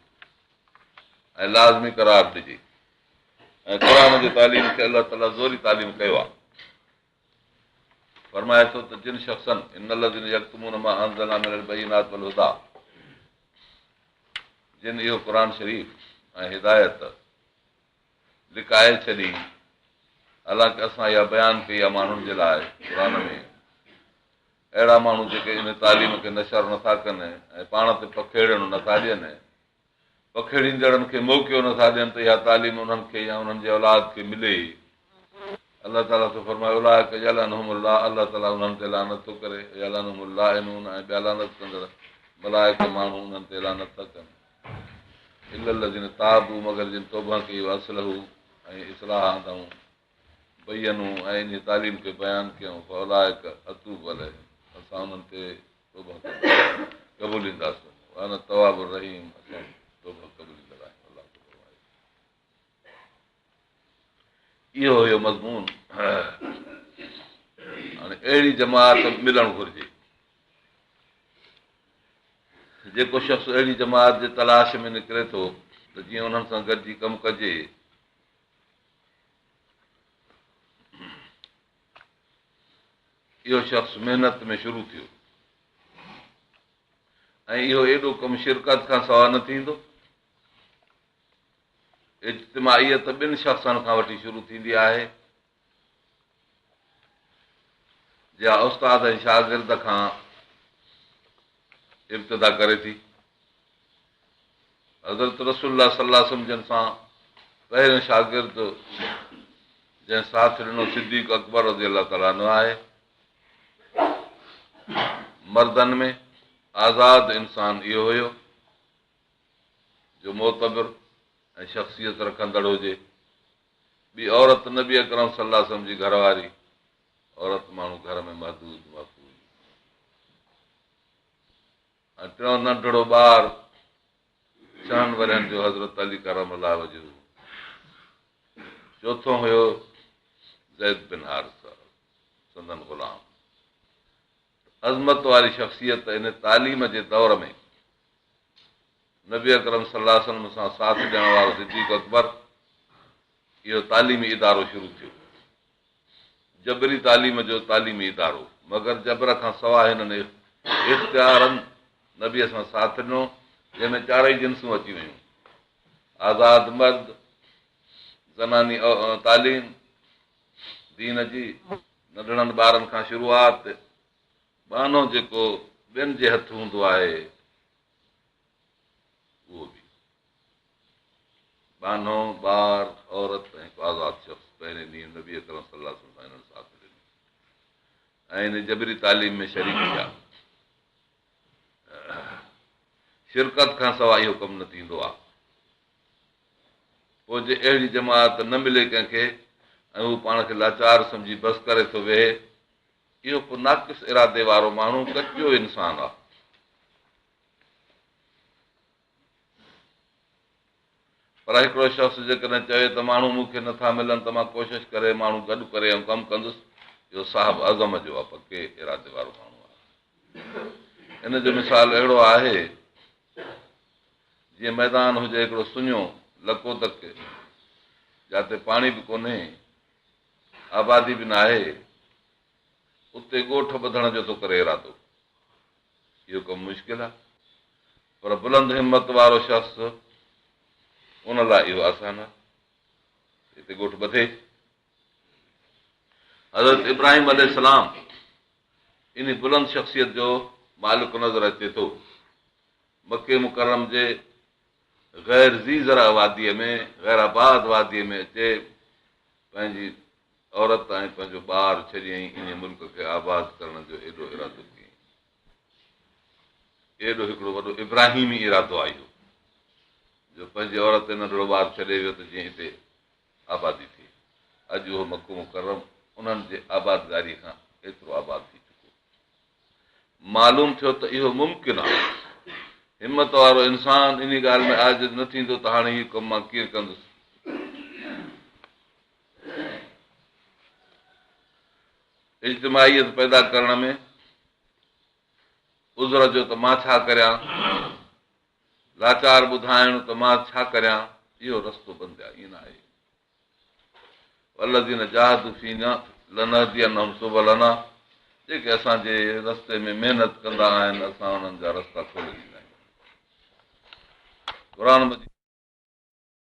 ऐं लाज़मी करार ॾिजे। ऐं क़ुर जी तालीम खे अलाह ताला ज़ोरी तालीम कयो आहे। फरमाए थो त जिन शख़्सनि इन लज़ीन यक्तुमून मा अंज़लना मिनल बय्यिनाति वल हुदा, जिन इहो क़ुर शरीफ़ ऐं हिदायत लिकाए छॾी, हालांकि असां इहा बयानु कई आहे माण्हुनि जे लाइ क़ुर में, अहिड़ा माण्हू जेके इन तालीम खे नशर नथा कनि ऐं पाण ते पखेड़ियणु नथा ॾियनि, पखेड़ींदड़नि खे मौक़ियो नथा ॾियनि त इहा तालीम उन्हनि खे या उन्हनि जे औलाद खे मिले। अलाह ताला थो फरमाए उलाइक यलअनहुमुल्लाह, अलाह ताला उन्हनि ते लानत थो करे, यलअनहुमुल्लाइनून, ऐं ॿिया लानत कंदड़ मलाइक माण्हू उन्हनि ते लानत था कनि। इल्लल्लज़ीन ताबू, मगर जिन तौबा कई, असलहू ऐं इस्लाह आंदऊं, बयनू ऐं इन तालीम खे बयानु कयूं, फौलाइक अतूब अलैहिम, असां उन्हनि ते तौबा क़बूलींदासीं। अना तवाबुर रहीम, असां तौबा क़बूलींदड़ आहियूं। अलाह तो फरमाए इहो हुयो मज़मून। हाणे अहिड़ी जमात मिलणु घुरिजे, जेको शख़्स अहिड़ी जमात जे तलाश में निकिरे थो त जीअं उन्हनि सां गॾिजी कमु कजे, इहो शख़्स महिनत में शुरू थियो ऐं इहो एॾो कमु शिरकत खां सवाइ न थींदो। इज्तिमाइयत ॿिनि शख़्सनि खां वठी शुरू थींदी आहे, जा उस्ताद ऐं शागिर्द खां इब्तिदा करे थी। हज़रत रसूलुल्लाह सल्लल्लाहु अलैहि वसल्लम जिन सां पहिरियों शागिर्द जंहिं साथ ॾिनो सिद्दीक़ अकबर रज़ियल्लाहु ताला अन्हु आहे। मर्दनि में आज़ाद इंसान इहो हुयो जो मोतबिर ऐं शख़्सियत रखंदड़ हुजे। ॿी औरत नबी अकरम सल्लल्लाहु अलैहि वसल्लम जी घरवारी, औरत माण्हू घर में महदूद महफ़ूज़। ऐं टियों नंढड़ो ॿारु 6 वरनि जो हज़रत अली करमल्लाह वजहू। चोथों हुयो ज़ैद बिन हारिसा संदन ग़ुलाम। अज़मत वारी शख़्सियत इन तालीम जे दौर में नबी अकरम सल्लल्लाहु अलैहि वसल्लम सां साथ ॾियण वारो सिद्दीक़ अकबर इहो तालीमी इदारो शुरू थियो, जबरी तालीम जो तालीमी इदारो, मगर जबर खां सवाइ हिननि इख़्तियारनि नबीअ सां साथ ॾिनो, जंहिंमें चारई जिन्सूं अची वियूं, आज़ाद मर्द, ज़नानी तालीम, दीन जी, नंढड़नि ॿारनि खां शुरूआत, बानो जेको ॿियनि जे हथ हूंदो आहे उहो बि, बानो, ॿार, औरत ऐं हिकु आज़ाद शख़्स पहिरें ॾींहुं नबी अकरम सल्लल्लाहु अलैहि वसल्लम हिननि साथ ॾिनो ऐं हिन जबरी तालीम में शरीक थिया। शिरकत खां सवाइ इहो कमु न थींदो आहे। पोइ जे अहिड़ी जमात न मिले कंहिंखे ऐं हू पाण खे लाचार सम्झी बसि करे थो वेहे, इहो को नाक़िस इरादे वारो माण्हू, कचो इंसान आहे। पर हिकिड़ो शख़्स जेकॾहिं चए त माण्हू मूंखे नथा मिलनि त मां कोशिशि करे माण्हू गॾु करे ऐं कमु कंदुसि, इहो साहिब अज़म जो आहे, पके इरादे वारो माण्हू आहे। इन जो मिसाल अहिड़ो आहे जीअं मैदान हुजे हिकिड़ो सुञो लको तक, जिते पाणी बि कोन्हे, आबादी बि न आहे, उते ॻोठ ॿधण जो थो करे इरादो, इहो कमु मुश्किल आहे। पर बुलंद हिमत वारो शख़्स, उन लाइ इहो आसान आहे, हिते ॻोठ ॿधे। हज़रत इब्राहिम अलैहिस्सलाम इन बुलंद शख़्सियत जो मालिक नज़र अचे थो। मके मुकरम जे गैर ज़ीज़रा वादीअ में, गैराबाद वादीअ में अचे, पंहिंजी औरत ऐं पंहिंजो ॿार छॾियईं, इन मुल्क खे आबाद करण जो एॾो इरादो कयईं। एॾो हिकिड़ो वॾो इब्राहिमी इरादो आहे इहो, जो पंहिंजी औरत नंढिड़ो ॿार छॾे वियो त जीअं हिते आबादी थिए। अॼु उहो मको मुकरम उन्हनि जे आबादगारी खां एतिरो आबाद थी चुको। मालूम थियो त इहो मुमकिन आहे। हिमत वारो इंसान इन ॻाल्हि में आजिज़ न थींदो त हाणे हीउ कमु मां कीअं कंदुसि। इज्तिमाइयत पैदा करण में उज़र जो त मां छा करियां, लाचार ॿुधाइण त मां छा करियां, इहो रस्तो बंदि आहे, ईअं न आहे। वल्लज़ीन जाहदू फीना लनहदियनहुम सुबलना, जेके असांजे रस्ते में महिनत कंदा आहिनि, असां उन्हनि जा रस्ता खोले ॾींदा आहियूं। क़ुर मजीद